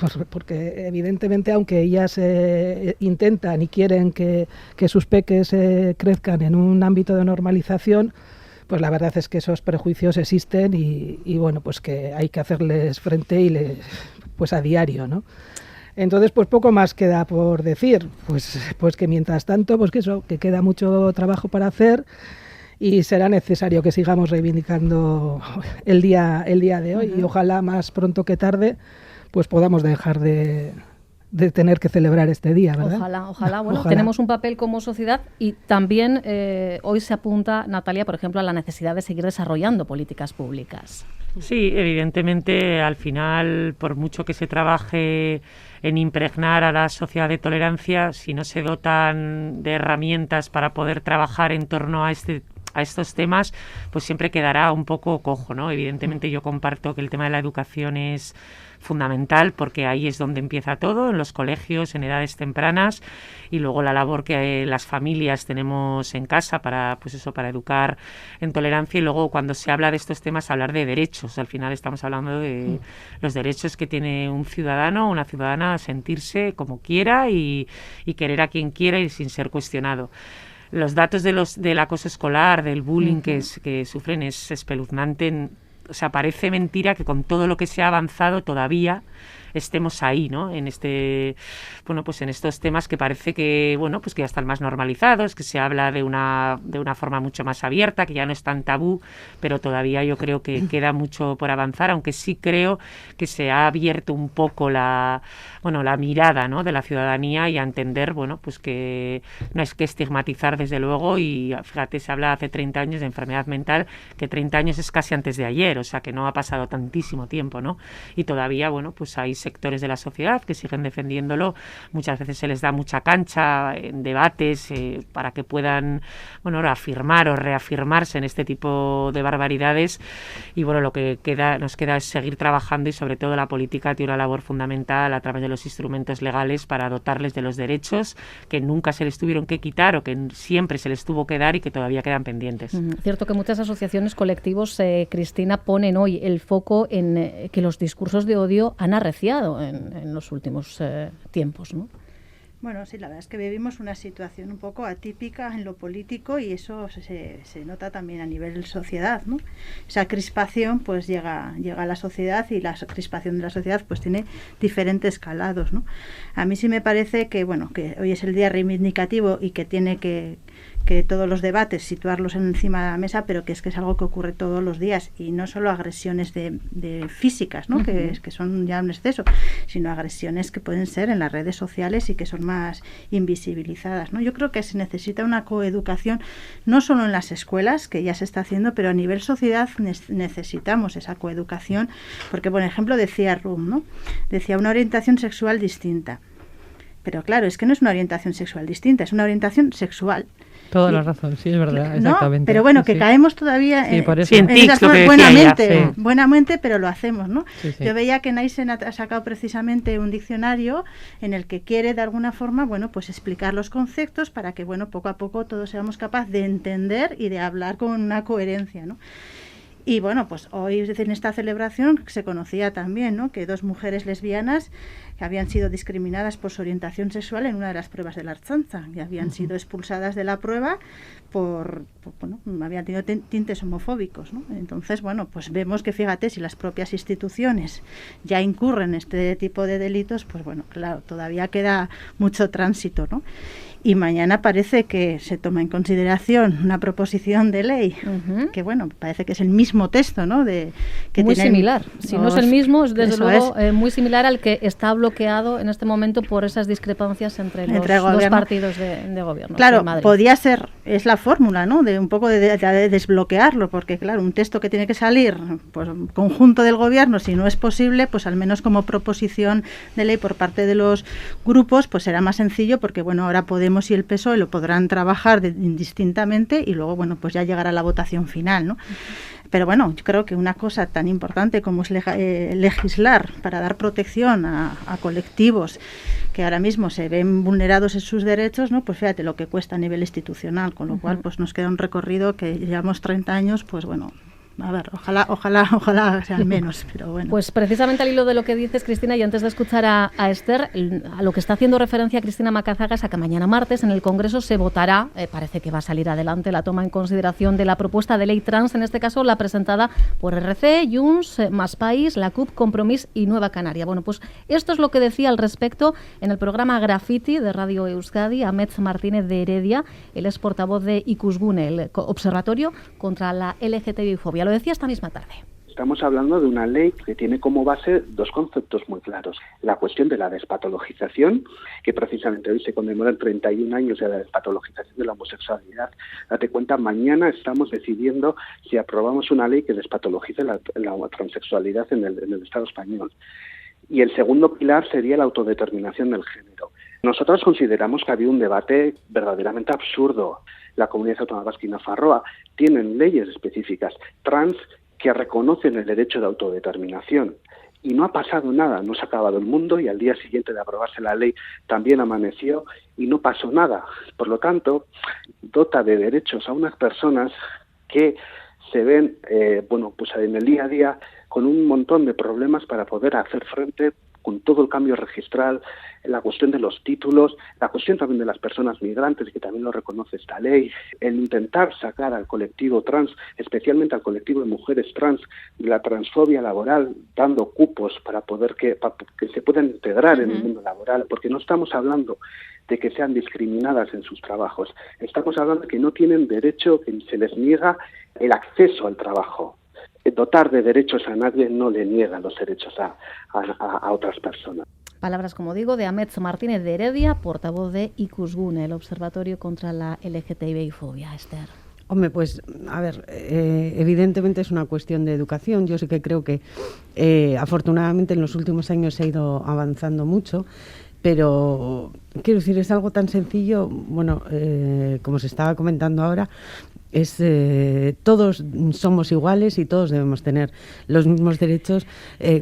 Pues porque evidentemente, aunque ellas intentan y quieren que sus peques crezcan en un ámbito de normalización, pues la verdad es que esos prejuicios existen y bueno, pues que hay que hacerles frente pues a diario, ¿no? Entonces, pues poco más queda por decir, pues que mientras tanto, pues que queda mucho trabajo para hacer y será necesario que sigamos reivindicando el día de hoy. Uh-huh. Y ojalá más pronto que tarde, pues podamos dejar de de tener que celebrar este día, ¿verdad? Ojalá. Bueno, tenemos un papel como sociedad y también hoy se apunta, Natalia, por ejemplo, a la necesidad de seguir desarrollando políticas públicas. Sí, evidentemente, al final, por mucho que se trabaje en impregnar a la sociedad de tolerancia, si no se dotan de herramientas para poder trabajar en torno a estos temas, pues siempre quedará un poco cojo, ¿no? Evidentemente yo comparto que el tema de la educación es fundamental porque ahí es donde empieza todo, en los colegios, en edades tempranas, y luego la labor que las familias tenemos en casa para educar en tolerancia, y luego cuando se habla de estos temas hablar de derechos. Al final estamos hablando de los derechos que tiene un ciudadano o una ciudadana a sentirse como quiera y querer a quien quiera y sin ser cuestionado. Los datos del acoso escolar, del bullying que sufren es espeluznante. O sea, parece mentira que con todo lo que se ha avanzado todavía estemos ahí, ¿no? En en estos temas que parece que, que ya están más normalizados, que se habla de una forma mucho más abierta, que ya no es tan tabú, pero todavía yo creo que queda mucho por avanzar, aunque sí creo que se ha abierto un poco la mirada, ¿no?, de la ciudadanía y a entender, que no es que estigmatizar desde luego, y fíjate, se habla hace 30 años de enfermedad mental, que 30 años es casi antes de ayer, o sea que no ha pasado tantísimo tiempo, ¿no? Y todavía, hay sectores de la sociedad que siguen defendiéndolo. Muchas veces se les da mucha cancha en debates para que puedan afirmar o reafirmarse en este tipo de barbaridades, y lo que nos queda es seguir trabajando, y sobre todo la política tiene una labor fundamental a través de los instrumentos legales para dotarles de los derechos que nunca se les tuvieron que quitar o que siempre se les tuvo que dar y que todavía quedan pendientes. Cierto que muchas asociaciones, colectivos, Cristina, ponen hoy el foco en que los discursos de odio han arreciado en los últimos tiempos, ¿no? Bueno, sí, la verdad es que vivimos una situación un poco atípica en lo político, y eso se nota también a nivel sociedad, ¿no? Esa crispación pues llega a la sociedad, y la crispación de la sociedad pues tiene diferentes calados, ¿no? A mí sí me parece que que hoy es el día reivindicativo y que tiene que todos los debates situarlos encima de la mesa, pero que es algo que ocurre todos los días, y no solo agresiones de físicas, ¿no? Que son ya un exceso, sino agresiones que pueden ser en las redes sociales y que son más invisibilizadas, ¿no? Yo creo que se necesita una coeducación no solo en las escuelas, que ya se está haciendo, pero a nivel sociedad necesitamos esa coeducación, porque por ejemplo decía Rum, ¿no? Decía una orientación sexual distinta. Pero claro, es que no es una orientación sexual distinta, es una orientación sexual. Toda la razón, sí, es verdad, exactamente. Pero que caemos todavía en esas cosas buenamente, pero lo hacemos, ¿no? Sí. Yo veía que Naisen ha sacado precisamente un diccionario en el que quiere de alguna forma, explicar los conceptos para que, poco a poco todos seamos capaces de entender y de hablar con una coherencia, ¿no? Y hoy en esta celebración se conocía también, ¿no?, que 2 mujeres lesbianas que habían sido discriminadas por su orientación sexual en una de las pruebas de la Ertzaintza, y habían sido expulsadas de la prueba habían tenido tintes homofóbicos, ¿no? Entonces, pues vemos que, fíjate, si las propias instituciones ya incurren en este tipo de delitos, pues claro, todavía queda mucho tránsito, ¿no? Y mañana parece que se toma en consideración una proposición de ley que, parece que es el mismo texto, ¿no? Muy similar. Si no es el mismo, es desde luego muy similar al que está bloqueado en este momento por esas discrepancias entre los dos partidos de gobierno. Claro, podía ser, es la fórmula, ¿no?, de un poco de desbloquearlo, porque claro, un texto que tiene que salir pues conjunto del gobierno, si no es posible, pues al menos como proposición de ley por parte de los grupos, pues será más sencillo, porque ahora Podemos y el PSOE lo podrán trabajar indistintamente, y luego pues ya llegará la votación final, ¿no? Pero yo creo que una cosa tan importante como es legislar para dar protección a colectivos que ahora mismo se ven vulnerados en sus derechos, ¿no? Pues fíjate lo que cuesta a nivel institucional, con lo cual pues nos queda un recorrido que llevamos 30 años, pues a ver, ojalá sea menos, pero bueno. Pues precisamente al hilo de lo que dices, Cristina, y antes de escuchar a Esther, a lo que está haciendo referencia Cristina Macazaga es a que mañana martes en el Congreso se votará, parece que va a salir adelante la toma en consideración de la propuesta de ley trans, en este caso la presentada por RC, Junts, Más País, la CUP, Compromís y Nueva Canaria. Bueno, pues esto es lo que decía al respecto en el programa Graffiti de Radio Euskadi Amets Martínez de Heredia, él es portavoz de Ikusgune, el Observatorio contra la LGTBI-fobia. Lo decía esta misma tarde. estamos hablando de una ley que tiene como base dos conceptos muy claros. La cuestión de la despatologización, que precisamente hoy se conmemoran 31 años de la despatologización de la homosexualidad. Date cuenta, mañana estamos decidiendo si aprobamos una ley que despatologice la transexualidad en el Estado español. Y el segundo pilar sería la autodeterminación del género. Nosotros consideramos que ha habido un debate verdaderamente absurdo. La Comunidad Autónoma Vasca y Nafarroa tienen leyes específicas trans que reconocen el derecho de autodeterminación. Y no ha pasado nada, no se ha acabado el mundo y al día siguiente de aprobarse la ley también amaneció y no pasó nada. Por lo tanto, dota de derechos a unas personas que se ven pues en el día a día con un montón de problemas para poder hacer frente con todo el cambio registral, la cuestión de los títulos, la cuestión también de las personas migrantes, que también lo reconoce esta ley, el intentar sacar al colectivo trans, especialmente al colectivo de mujeres trans, de la transfobia laboral, dando cupos para que se puedan integrar en el mundo laboral, porque no estamos hablando de que sean discriminadas en sus trabajos, estamos hablando de que no tienen derecho, que se les niega el acceso al trabajo. Dotar de derechos a nadie no le niega los derechos a otras personas. Palabras, como digo, de Amets Martínez de Heredia, portavoz de Ikusgune, el Observatorio contra la LGTBI-fobia. Esther. Hombre, pues, a ver, evidentemente es una cuestión de educación. Yo sí que creo que afortunadamente en los últimos años se ha ido avanzando mucho, pero quiero decir, es algo tan sencillo, bueno, como se estaba comentando ahora, todos somos iguales y todos debemos tener los mismos derechos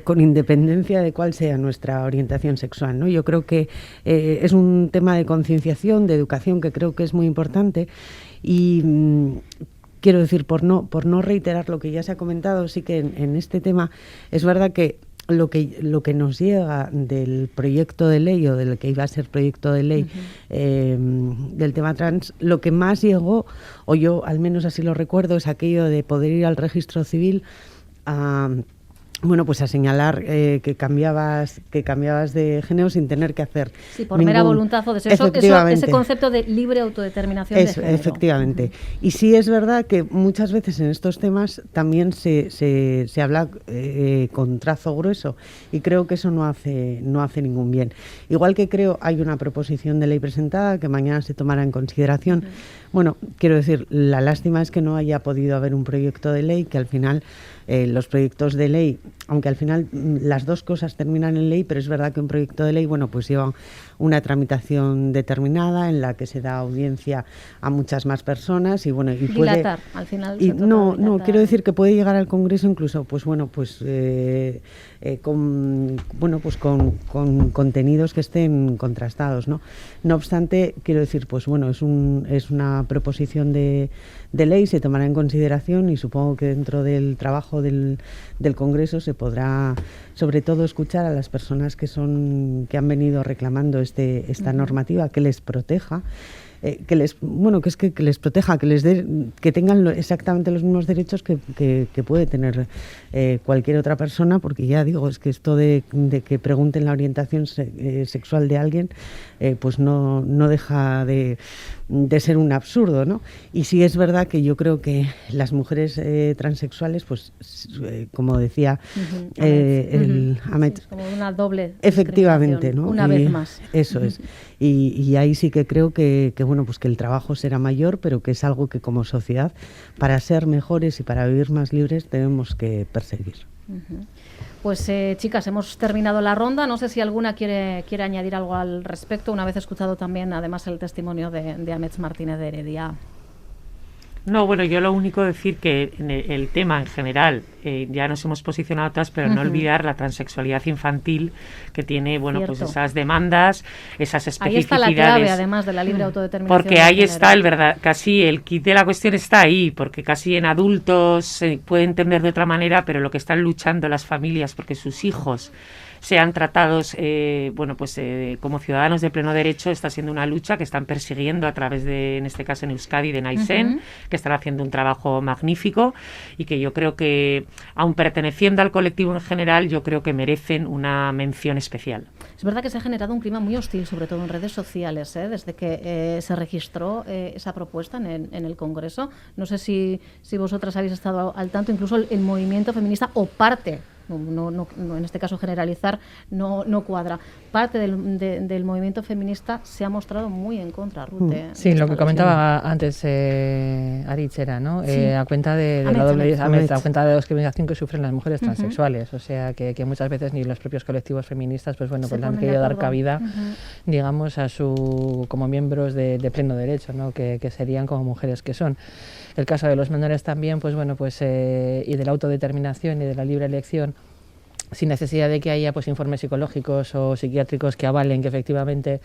con independencia de cuál sea nuestra orientación sexual, ¿no? Yo creo que es un tema de concienciación, de educación, que creo que es muy importante y quiero decir, por no reiterar lo que ya se ha comentado, sí que en este tema es verdad que lo que nos llega del proyecto de ley o del que iba a ser proyecto de ley del tema trans, lo que más llegó, o yo al menos así lo recuerdo, es aquello de poder ir al registro civil a señalar que cambiabas de género sin tener que hacer por mera voluntad o deseo. Ese concepto de libre autodeterminación de género. Efectivamente. Y sí es verdad que muchas veces en estos temas también se habla con trazo grueso y creo que eso no hace ningún bien. Igual que creo hay una proposición de ley presentada que mañana se tomará en consideración. Bueno, quiero decir, la lástima es que no haya podido haber un proyecto de ley, que al final los proyectos de ley, aunque al final las dos cosas terminan en ley, pero es verdad que un proyecto de ley, pues lleva una tramitación determinada en la que se da audiencia a muchas más personas y dilatar, al final. Y no, quiero decir que puede llegar al Congreso incluso, con contenidos que estén contrastados, ¿no? No obstante, quiero decir, es una proposición de ley, se tomará en consideración y supongo que dentro del trabajo del Congreso se podrá sobre todo escuchar a las personas que han venido reclamando esta normativa, que les proteja, que les proteja, que tengan exactamente los mismos derechos que puede tener cualquier otra persona, porque ya digo, es que esto de que pregunten la orientación sexual de alguien, no deja de ser un absurdo, ¿no? Y sí es verdad que yo creo que las mujeres transexuales, como decía Amet, es como una doble efectivamente, ¿no? Una vez más. Eso es. Y ahí sí que creo que el trabajo será mayor, pero que es algo que como sociedad, para ser mejores y para vivir más libres, tenemos que perseguir. Pues chicas, hemos terminado la ronda. No sé si alguna quiere añadir algo al respecto, una vez escuchado también, además, el testimonio de Amets Martínez de Heredia. No, bueno, yo lo único decir que en el tema en general ya nos hemos posicionado atrás, pero no olvidar la transexualidad infantil que tiene, esas demandas, esas especificidades. Ahí está la clave, además de la libre autodeterminación. Porque ahí está casi el kit de la cuestión está ahí, porque casi en adultos se puede entender de otra manera, pero lo que están luchando las familias porque sus hijos sean tratados como ciudadanos de pleno derecho, está siendo una lucha que están persiguiendo a través de, en este caso en Euskadi, de Naisen, que están haciendo un trabajo magnífico y que yo creo que, aun perteneciendo al colectivo en general, yo creo que merecen una mención especial. Es verdad que se ha generado un clima muy hostil, sobre todo en redes sociales, desde que se registró esa propuesta en el Congreso. No sé si vosotras habéis estado al tanto, incluso el movimiento feminista o parte. No, en este caso generalizar no cuadra. Parte del movimiento feminista se ha mostrado muy en contra, Ruth. Sí, lo que comentaba antes Aritz era, ¿no? Sí. A cuenta de la doble a cuenta de la discriminación que sufren las mujeres transexuales, o sea que muchas veces ni los propios colectivos feministas pues le han querido dar cabida, digamos, a como miembros de pleno derecho, ¿no? Que serían como mujeres que son. El caso de los menores también, pues y de la autodeterminación y de la libre elección, sin necesidad de que haya pues informes psicológicos o psiquiátricos que avalen que efectivamente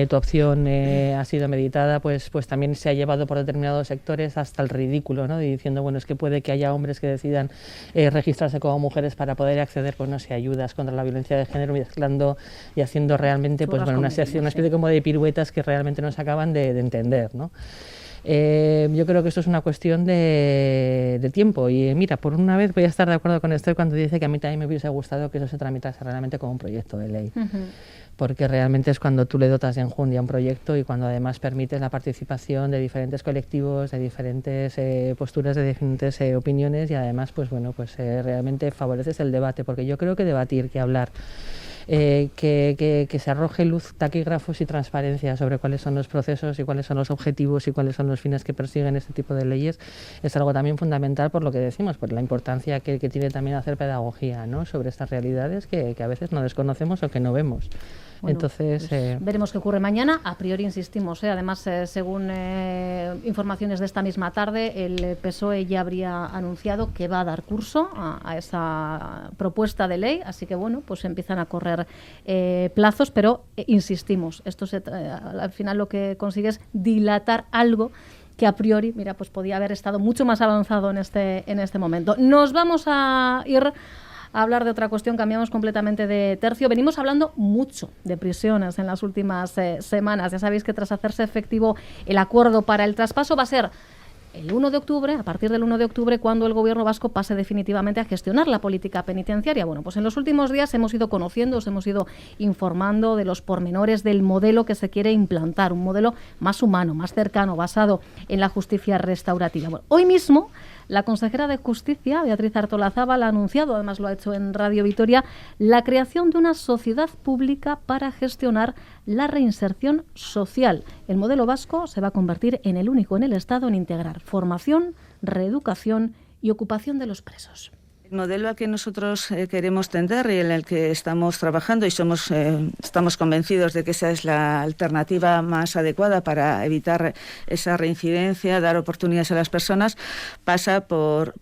tu opción ha sido meditada, pues también se ha llevado por determinados sectores hasta el ridículo, ¿no? Y diciendo, bueno, es que puede que haya hombres que decidan registrarse como mujeres para poder acceder, pues no sé, ayudas contra la violencia de género, mezclando y haciendo realmente pues una especie como de piruetas que realmente no se acaban de entender, ¿no? Yo creo que esto es una cuestión de tiempo y mira, por una vez voy a estar de acuerdo con Esther cuando dice que a mí también me hubiese gustado que eso se tramitase realmente como un proyecto de ley, porque realmente es cuando tú le dotas de enjundia a un proyecto y cuando además permites la participación de diferentes colectivos, de diferentes posturas, de diferentes opiniones y además realmente favoreces el debate, porque yo creo que debatir, que hablar, que se arroje luz, taquígrafos y transparencia sobre cuáles son los procesos y cuáles son los objetivos y cuáles son los fines que persiguen este tipo de leyes es algo también fundamental por lo que decimos, por la importancia que tiene también hacer pedagogía, ¿no? Sobre estas realidades que a veces no desconocemos o que no vemos. Bueno, entonces veremos qué ocurre mañana. A priori insistimos, además según informaciones de esta misma tarde, el PSOE ya habría anunciado que va a dar curso a esa propuesta de ley, así que bueno, pues empiezan a correr plazos, pero insistimos, esto al final lo que consigue es dilatar algo que a priori, mira, pues podía haber estado mucho más avanzado en este momento. Nos vamos a ir a hablar de otra cuestión, cambiamos completamente de tercio. Venimos hablando mucho de prisiones en las últimas semanas. Ya sabéis que tras hacerse efectivo el acuerdo para el traspaso va a ser el 1 de octubre, a partir del 1 de octubre, cuando el gobierno vasco pase definitivamente a gestionar la política penitenciaria. Bueno, pues en los últimos días hemos ido conociendo, os hemos ido informando de los pormenores del modelo que se quiere implantar, un modelo más humano, más cercano, basado en la justicia restaurativa. Bueno, hoy mismo la consejera de Justicia, Beatriz Artolazabal, ha anunciado, además lo ha hecho en Radio Vitoria, la creación de una sociedad pública para gestionar la reinserción social. El modelo vasco se va a convertir en el único en el Estado en integrar formación, reeducación y ocupación de los presos. El modelo al que nosotros queremos tender y en el que estamos trabajando y estamos convencidos de que esa es la alternativa más adecuada para evitar esa reincidencia, dar oportunidades a las personas, pasa por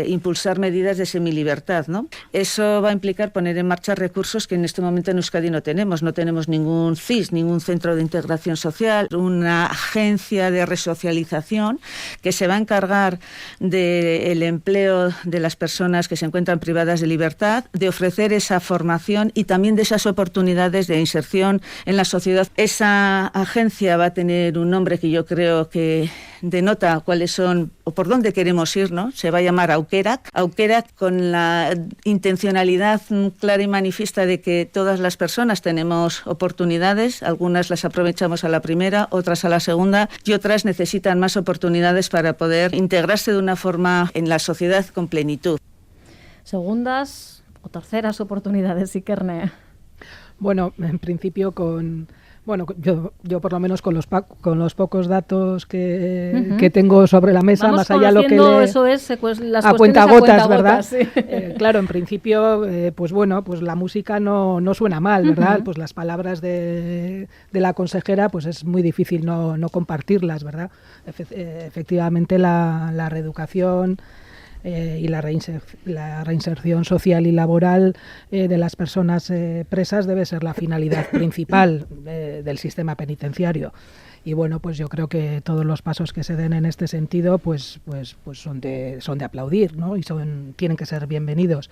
impulsar medidas de semilibertad, ¿no? Eso va a implicar poner en marcha recursos que en este momento en Euskadi no tenemos. No tenemos ningún CIS, ningún centro de integración social, una agencia de resocialización que se va a encargar del empleo de las personas que se encuentran privadas de libertad, de ofrecer esa formación y también de esas oportunidades de inserción en la sociedad. Esa agencia va a tener un nombre que yo creo que denota cuáles son o por dónde queremos ir, ¿no? Se va a llamar Aukerak. Aukerak con la intencionalidad clara y manifiesta de que todas las personas tenemos oportunidades, algunas las aprovechamos a la primera, otras a la segunda y otras necesitan más oportunidades para poder integrarse de una forma en la sociedad con plenitud. Segundas o terceras oportunidades, Ikerne. Bueno, en principio yo por lo menos con los pocos datos que tengo sobre la mesa, vamos más allá lo que le, eso es, pues, las a cuentagotas, ¿verdad? Sí. Claro, en principio, pues la música no suena mal, ¿verdad? Pues las palabras de la consejera, pues es muy difícil no compartirlas, ¿verdad? Efectivamente, la reeducación y la reinserción social y laboral de las personas presas debe ser la finalidad principal del sistema penitenciario. Y bueno, pues yo creo que todos los pasos que se den en este sentido pues son de aplaudir, ¿no? Y tienen que ser bienvenidos.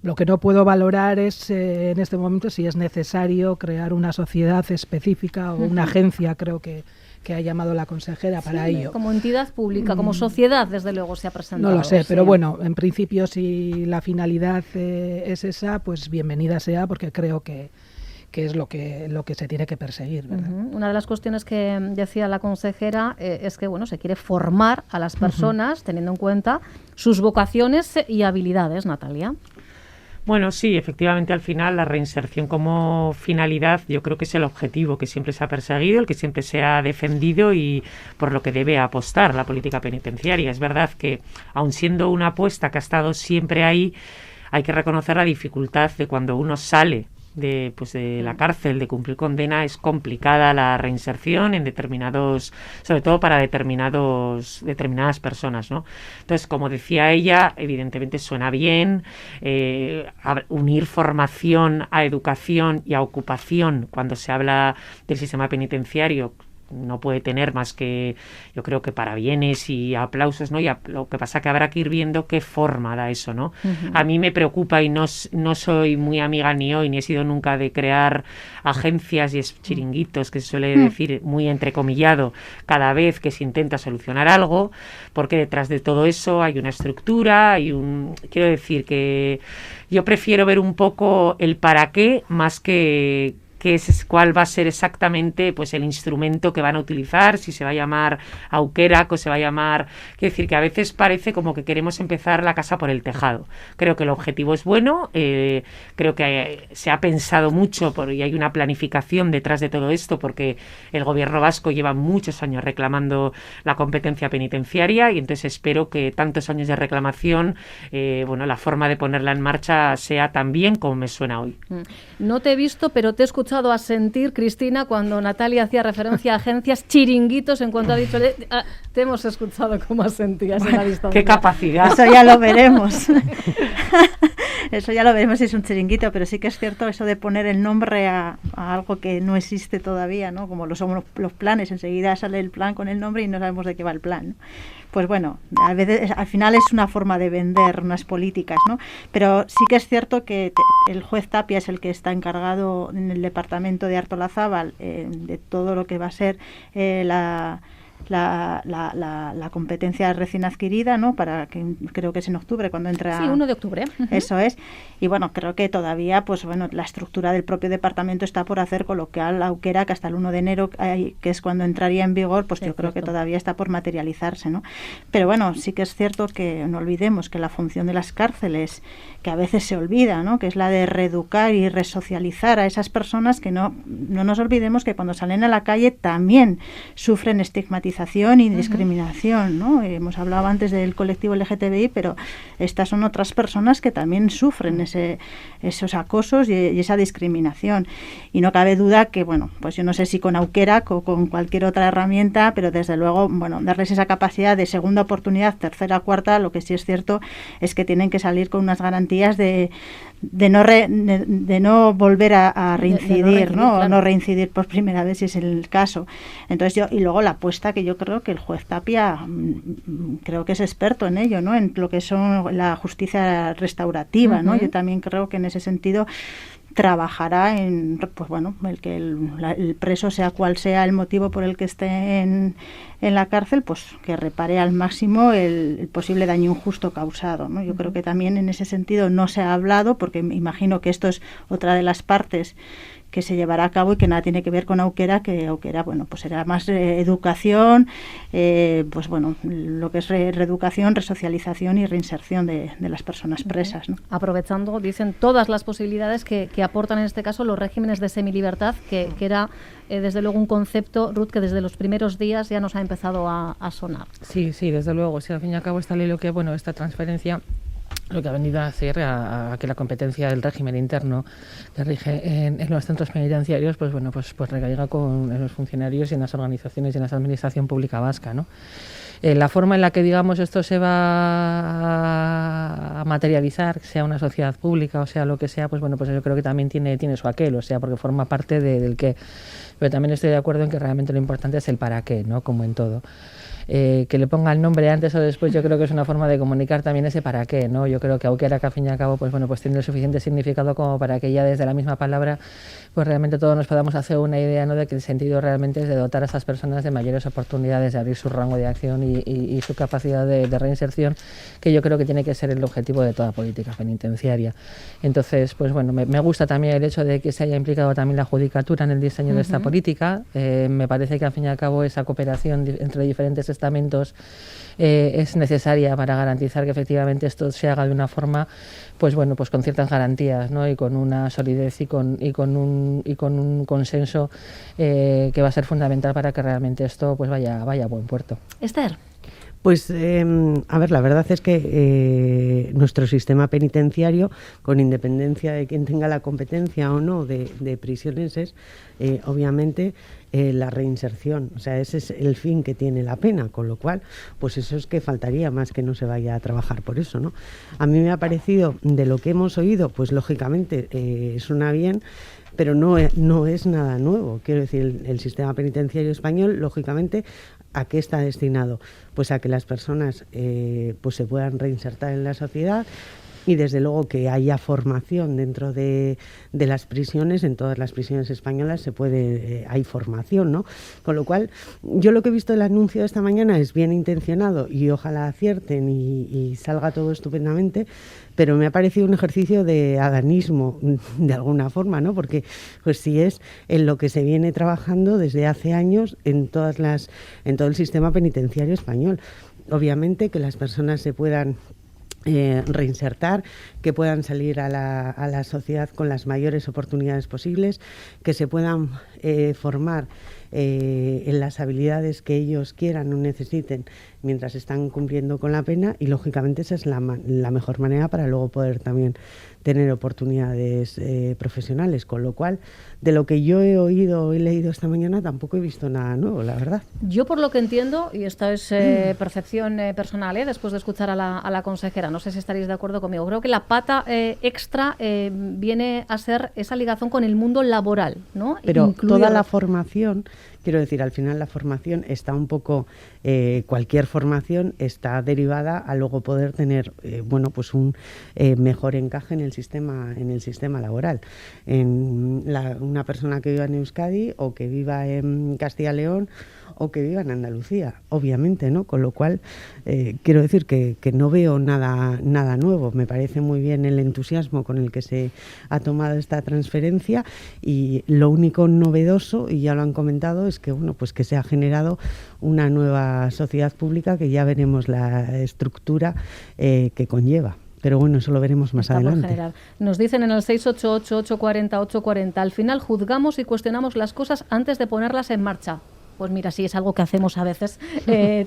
Lo que no puedo valorar es en este momento si es necesario crear una sociedad específica o una agencia, creo que ha llamado la consejera para ello. Como entidad pública, como sociedad, desde luego se ha presentado. No lo sé, pero bueno, en principio si la finalidad es esa, pues bienvenida sea, porque creo que que es lo que se tiene que perseguir, ¿verdad? Una de las cuestiones que decía la consejera es que se quiere formar a las personas teniendo en cuenta sus vocaciones y habilidades, Natalia. Bueno, sí, efectivamente, al final la reinserción como finalidad yo creo que es el objetivo que siempre se ha perseguido, el que siempre se ha defendido y por lo que debe apostar la política penitenciaria. Es verdad que, aun siendo una apuesta que ha estado siempre ahí, hay que reconocer la dificultad de cuando uno sale de la cárcel, de cumplir condena. Es complicada la reinserción en determinados, sobre todo para determinadas personas, ¿no? Entonces, como decía ella, evidentemente suena bien unir formación a educación y a ocupación cuando se habla del sistema penitenciario. No puede tener más que, yo creo que parabienes y aplausos, ¿no? Lo que pasa que habrá que ir viendo qué forma da eso, ¿no? A mí me preocupa y no soy muy amiga ni hoy, ni he sido nunca de crear agencias y chiringuitos, que se suele decir muy entrecomillado, cada vez que se intenta solucionar algo, porque detrás de todo eso hay una estructura, quiero decir que yo prefiero ver un poco el para qué más que cuál va a ser exactamente el instrumento que van a utilizar, si se va a llamar Aukerak o se va a llamar... Quiero decir que a veces parece como que queremos empezar la casa por el tejado. Creo que el objetivo es bueno, creo que se ha pensado mucho y hay una planificación detrás de todo esto, porque el gobierno vasco lleva muchos años reclamando la competencia penitenciaria y entonces espero que tantos años de reclamación, la forma de ponerla en marcha sea tan bien como me suena hoy. No te he visto, pero te he escuchado a sentir, Cristina, cuando Natalia hacía referencia a agencias, chiringuitos, en cuanto ha dicho, te hemos escuchado cómo sentías en la distancia. ¡Qué capacidad! Eso ya lo veremos. Eso ya lo veremos si es un chiringuito, pero sí que es cierto eso de poner el nombre a algo que no existe todavía, ¿no? Como lo son los planes, enseguida sale el plan con el nombre y no sabemos de qué va el plan, ¿no? Pues bueno, a veces al final es una forma de vender unas políticas, ¿no? Pero sí que es cierto que el juez Tapia es el que está encargado en el departamento de Artolazábal de todo lo que va a ser la competencia recién adquirida, ¿no? Para que creo que es en octubre cuando entra. Sí, 1 de octubre. Eso es. Y bueno, creo que todavía, la estructura del propio departamento está por hacer, con lo que Aukerak hasta el 1 de enero, que es cuando entraría en vigor, yo creo que todavía está por materializarse, ¿no? Pero bueno, sí que es cierto que no olvidemos que la función de las cárceles, que a veces se olvida, ¿no? Que es la de reeducar y resocializar a esas personas, que no nos olvidemos que cuando salen a la calle también sufren estigmatización y discriminación, ¿no? Hemos hablado antes del colectivo LGTBI, pero estas son otras personas que también sufren esos acosos y esa discriminación. Y no cabe duda que, yo no sé si con Aukerak o con cualquier otra herramienta, pero desde luego, darles esa capacidad de segunda oportunidad, tercera, cuarta. Lo que sí es cierto es que tienen que salir con unas garantías de no volver a reincidir, ¿no? Claro. O no reincidir por primera vez, si es el caso. Entonces y luego la apuesta que yo creo que el juez Tapia creo que es experto en ello, ¿no? En lo que son la justicia restaurativa, ¿no? Yo también creo que en ese sentido trabajará en, el que el preso, sea cual sea el motivo por el que esté en la cárcel, que repare al máximo el posible daño injusto causado, ¿no? Yo creo que también en ese sentido no se ha hablado, porque me imagino que esto es otra de las partes que se llevará a cabo y que nada tiene que ver con Aukerak, que Aukerak, será más educación, lo que es reeducación, resocialización y reinserción de las personas presas, ¿no? Aprovechando, dicen, todas las posibilidades que aportan en este caso los regímenes de semilibertad, que era desde luego un concepto, Ruth, que desde los primeros días ya nos ha empezado a sonar. Sí, desde luego. Sí, al fin y al cabo esta ley, esta transferencia, lo que ha venido a hacer a que la competencia del régimen interno que rige en los centros penitenciarios pues recaiga en los funcionarios y en las organizaciones y en la administración pública vasca, ¿no? La forma en la que, esto se va a materializar, sea una sociedad pública o sea lo que sea, yo creo que también tiene su aquel, porque forma parte del qué. Pero también estoy de acuerdo en que realmente lo importante es el para qué, ¿no? Como en todo. Que le ponga el nombre antes o después, yo creo que es una forma de comunicar también ese para qué, ¿no? Yo creo que Aukerak, al fin y al cabo, tiene el suficiente significado como para que ya desde la misma palabra, realmente todos nos podamos hacer una idea, ¿no? De que el sentido realmente es de dotar a esas personas de mayores oportunidades de abrir su rango de acción y su capacidad de reinserción, que yo creo que tiene que ser el objetivo de toda política penitenciaria. Entonces, pues bueno, me gusta también el hecho de que se haya implicado también la Judicatura en el diseño de esta política. Me parece que al fin y al cabo esa cooperación entre diferentes estamentos es necesaria para garantizar que efectivamente esto se haga de una forma, pues bueno, pues con ciertas garantías, ¿no? Y con una solidez y con un consenso que va a ser fundamental para que realmente esto pues vaya a buen puerto. Esther. Pues, a ver, la verdad es que nuestro sistema penitenciario, con independencia de quien tenga la competencia o no de prisiones, es obviamente la reinserción. O sea, ese es el fin que tiene la pena, con lo cual, pues eso es que faltaría más que no se vaya a trabajar por eso, ¿no? A mí me ha parecido, de lo que hemos oído, pues lógicamente suena bien, pero no es nada nuevo. Quiero decir, el sistema penitenciario español, lógicamente, ¿a qué está destinado? Pues a que las personas pues se puedan reinsertar en la sociedad, y desde luego que haya formación dentro de las prisiones. En todas las prisiones españolas hay formación, ¿no? Con lo cual, yo lo que he visto del anuncio de esta mañana es bien intencionado y ojalá acierten y salga todo estupendamente, pero me ha parecido un ejercicio de adanismo de alguna forma, ¿no? Porque pues si es en lo que se viene trabajando desde hace años en todo el sistema penitenciario español. Obviamente que las personas se puedan reinsertar, que puedan salir a la sociedad con las mayores oportunidades posibles, que se puedan formar en las habilidades que ellos quieran o necesiten mientras están cumpliendo con la pena, y lógicamente esa es la mejor manera para luego poder también tener oportunidades profesionales, con lo cual de lo que yo he oído y leído esta mañana tampoco he visto nada nuevo, la verdad. Yo por lo que entiendo, y esta es percepción personal, después de escuchar a la consejera, no sé si estaréis de acuerdo conmigo, creo que la pata extra viene a ser esa ligación con el mundo laboral, ¿no? Pero toda la formación, quiero decir, al final la formación está un poco, cualquier formación está derivada a luego poder tener, pues un mejor encaje en el sistema laboral. Una persona que viva en Euskadi o que viva en Castilla y León o que viva en Andalucía, obviamente, ¿no? Con lo cual, quiero decir que no veo nada nuevo. Me parece muy bien el entusiasmo con el que se ha tomado esta transferencia, y lo único novedoso, y ya lo han comentado, es que pues que se ha generado una nueva sociedad pública que ya veremos la estructura que conlleva. Pero bueno, eso lo veremos más adelante. Nos dicen en el 688-840-840, al final juzgamos y cuestionamos las cosas antes de ponerlas en marcha. Pues mira, sí, es algo que hacemos a veces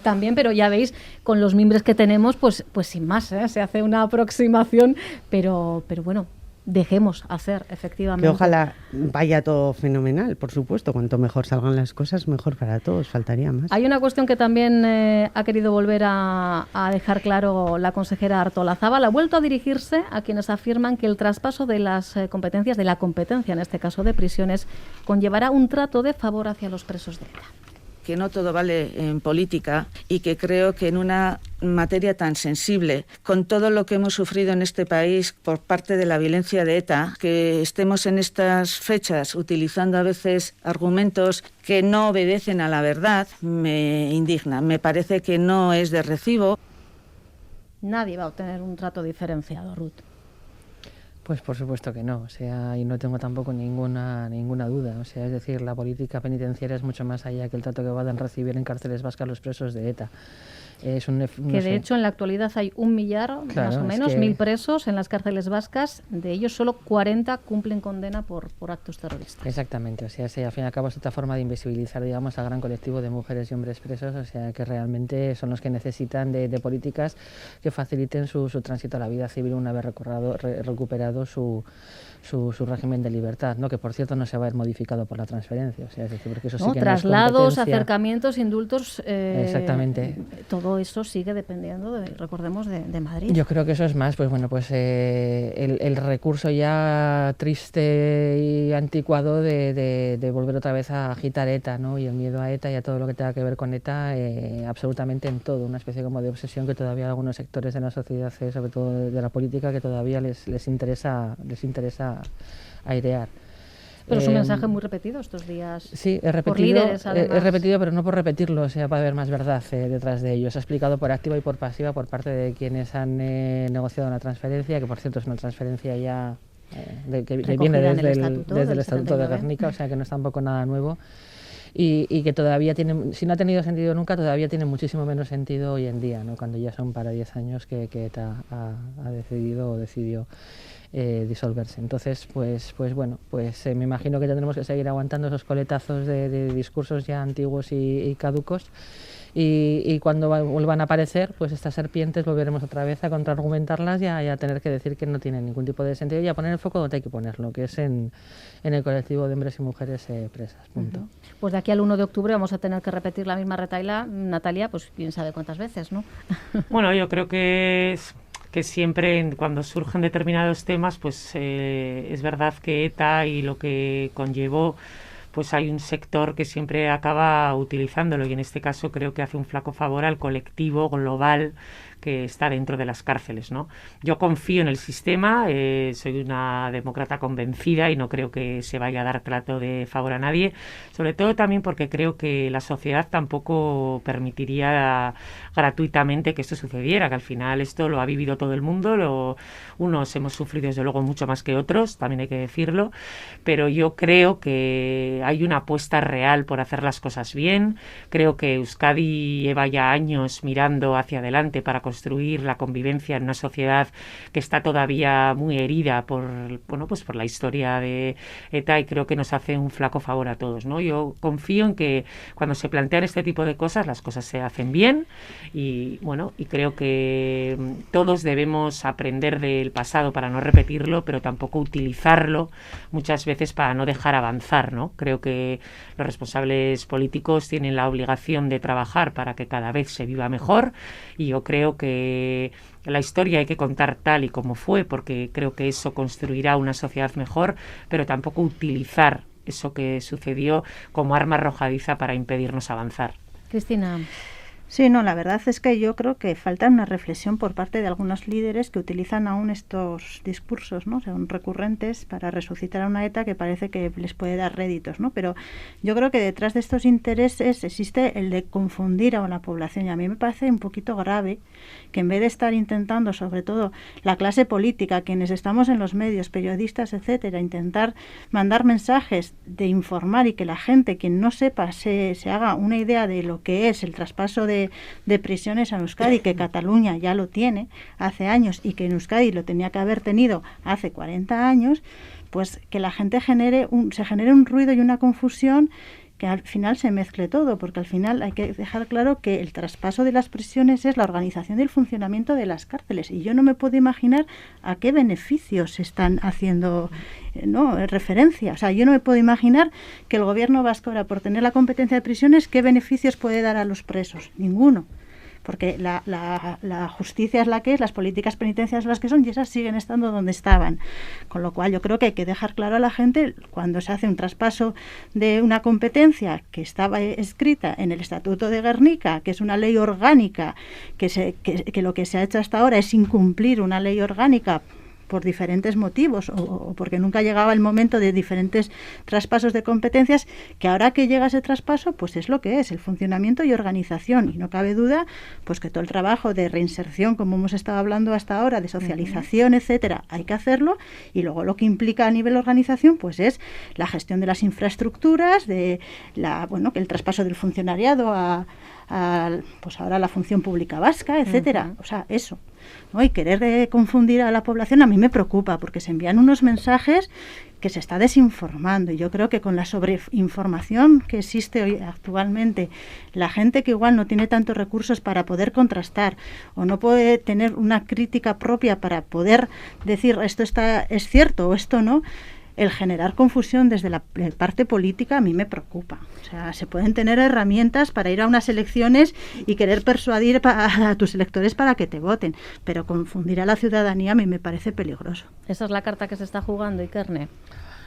también, pero ya veis, con los mimbres que tenemos, pues sin más, se hace una aproximación, pero bueno, dejemos hacer, efectivamente. Que ojalá vaya todo fenomenal, por supuesto. Cuanto mejor salgan las cosas, mejor para todos, faltaría más. Hay una cuestión que también ha querido volver a dejar claro la consejera Artolazabal. Ha vuelto a dirigirse a quienes afirman que el traspaso de las competencias, de la competencia, en este caso de prisiones, conllevará un trato de favor hacia los presos de ETA. Que no todo vale en política, y que creo que en una materia tan sensible, con todo lo que hemos sufrido en este país por parte de la violencia de ETA, que estemos en estas fechas utilizando a veces argumentos que no obedecen a la verdad, me indigna. Me parece que no es de recibo. Nadie va a obtener un trato diferenciado, Ruth. Pues por supuesto que no, o sea, y no tengo tampoco ninguna duda, o sea, es decir, la política penitenciaria es mucho más allá que el trato que van a recibir en cárceles vascas los presos de ETA. De hecho en la actualidad hay 1 millar, claro, más o menos, 1.000 presos en las cárceles vascas, de ellos solo 40 cumplen condena por actos terroristas. Exactamente, o sea, al fin y al cabo es otra forma de invisibilizar, digamos, al gran colectivo de mujeres y hombres presos, o sea, que realmente son los que necesitan de políticas que faciliten su tránsito a la vida civil una vez recuperado su régimen de libertad, ¿no? Que por cierto no se va a ver modificado por la transferencia, o sea, es decir, porque eso sí que traslados, acercamientos, indultos, exactamente. Todo eso sigue dependiendo, recordemos, de Madrid. Yo creo que eso es más, pues bueno, pues el recurso ya triste y anticuado de volver otra vez a agitar ETA, ¿no? Y el miedo a ETA y a todo lo que tenga que ver con ETA, absolutamente en todo, una especie como de obsesión que todavía algunos sectores de la sociedad, sobre todo de la política, que todavía les interesa airear. Pero es un mensaje muy repetido estos días. Sí, he repetido, por líderes, además. He repetido, pero no por repetirlo, o sea, para haber más verdad detrás de ello. Se ha explicado por activa y por pasiva por parte de quienes han negociado una transferencia, que por cierto es una transferencia ya que viene desde el Estatuto de Gernika, o sea que no es tampoco nada nuevo. Y que todavía tiene, si no ha tenido sentido nunca, todavía tiene muchísimo menos sentido hoy en día, ¿no? Cuando ya son para 10 años que ETA ha decidido o decidió disolverse. Entonces, pues bueno, me imagino que tendremos que seguir aguantando esos coletazos de discursos ya antiguos y caducos. Y cuando vuelvan a aparecer, pues estas serpientes volveremos otra vez a contraargumentarlas y a tener que decir que no tienen ningún tipo de sentido y a poner el foco donde hay que ponerlo, que es en el colectivo de hombres y mujeres presas. Punto. Pues de aquí al 1 de octubre vamos a tener que repetir la misma retahíla, Natalia, pues quién sabe cuántas veces, ¿no? Bueno, yo creo que siempre cuando surgen determinados temas, pues es verdad que ETA y lo que conllevó, pues hay un sector que siempre acaba utilizándolo y en este caso creo que hace un flaco favor al colectivo global que está dentro de las cárceles, ¿no? Yo confío en el sistema, soy una demócrata convencida y no creo que se vaya a dar trato de favor a nadie, sobre todo también porque creo que la sociedad tampoco permitiría gratuitamente que esto sucediera, que al final esto lo ha vivido todo el mundo, unos hemos sufrido desde luego mucho más que otros, también hay que decirlo, pero yo creo que hay una apuesta real por hacer las cosas bien, creo que Euskadi lleva ya años mirando hacia adelante para construir la convivencia en una sociedad que está todavía muy herida por la historia de ETA y creo que nos hace un flaco favor a todos, ¿no? Yo confío en que cuando se plantean este tipo de cosas, las cosas se hacen bien y creo que todos debemos aprender del pasado para no repetirlo, pero tampoco utilizarlo muchas veces para no dejar avanzar, ¿no? Creo que los responsables políticos tienen la obligación de trabajar para que cada vez se viva mejor y yo creo que la historia hay que contar tal y como fue, porque creo que eso construirá una sociedad mejor, pero tampoco utilizar eso que sucedió como arma arrojadiza para impedirnos avanzar. Cristina. Sí, no, la verdad es que yo creo que falta una reflexión por parte de algunos líderes que utilizan aún estos discursos, ¿no? Son recurrentes para resucitar a una ETA que parece que les puede dar réditos, ¿no? Pero yo creo que detrás de estos intereses existe el de confundir a la población y a mí me parece un poquito grave que en vez de estar intentando, sobre todo la clase política, quienes estamos en los medios, periodistas, etcétera, intentar mandar mensajes de informar y que la gente, quien no sepa, se haga una idea de lo que es el traspaso de prisiones a Euskadi, que Cataluña ya lo tiene hace años y que en Euskadi lo tenía que haber tenido hace 40 años, pues que la gente se genere un ruido y una confusión que al final se mezcle todo, porque al final hay que dejar claro que el traspaso de las prisiones es la organización del funcionamiento de las cárceles y yo no me puedo imaginar a qué beneficios se están haciendo referencia. O sea, yo no me puedo imaginar que el gobierno vasco ahora, por tener la competencia de prisiones, ¿qué beneficios puede dar a los presos? Ninguno. Porque la justicia es la que es, las políticas penitenciarias las que son y esas siguen estando donde estaban. Con lo cual yo creo que hay que dejar claro a la gente cuando se hace un traspaso de una competencia que estaba escrita en el Estatuto de Gernika, que es una ley orgánica, que lo que se ha hecho hasta ahora es incumplir una ley orgánica por diferentes motivos o porque nunca llegaba el momento de diferentes traspasos de competencias, que ahora que llega ese traspaso pues es lo que es, el funcionamiento y organización, y no cabe duda pues que todo el trabajo de reinserción, como hemos estado hablando hasta ahora, de socialización, etcétera, hay que hacerlo, y luego lo que implica a nivel organización pues es la gestión de las infraestructuras, de que el traspaso del funcionariado a pues ahora la función pública vasca, etcétera. O sea, eso, ¿no? Y querer confundir a la población a mí me preocupa, porque se envían unos mensajes que se está desinformando, y yo creo que con la sobreinformación que existe hoy actualmente, la gente que igual no tiene tantos recursos para poder contrastar o no puede tener una crítica propia para poder decir esto es cierto o esto no, el generar confusión desde la parte política a mí me preocupa. O sea, se pueden tener herramientas para ir a unas elecciones y querer persuadir a tus electores para que te voten, pero confundir a la ciudadanía a mí me parece peligroso. Esa es la carta que se está jugando, Ikerne.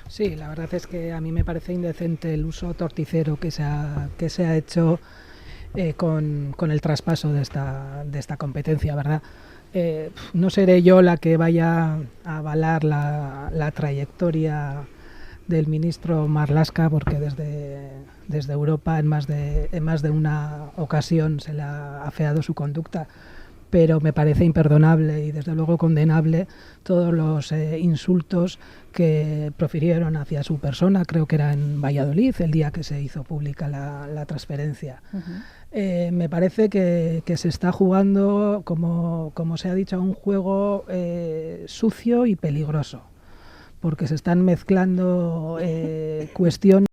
Sí, la verdad es que a mí me parece indecente el uso torticero que se ha hecho con el traspaso de esta competencia, ¿verdad? No seré yo la que vaya a avalar la trayectoria del ministro Marlaska, porque desde Europa en más de una ocasión se le ha afeado su conducta, pero me parece imperdonable y desde luego condenable todos los insultos que profirieron hacia su persona. Creo que era en Valladolid el día que se hizo pública la transferencia. Me parece que se está jugando, como se ha dicho, a un juego sucio y peligroso, porque se están mezclando cuestiones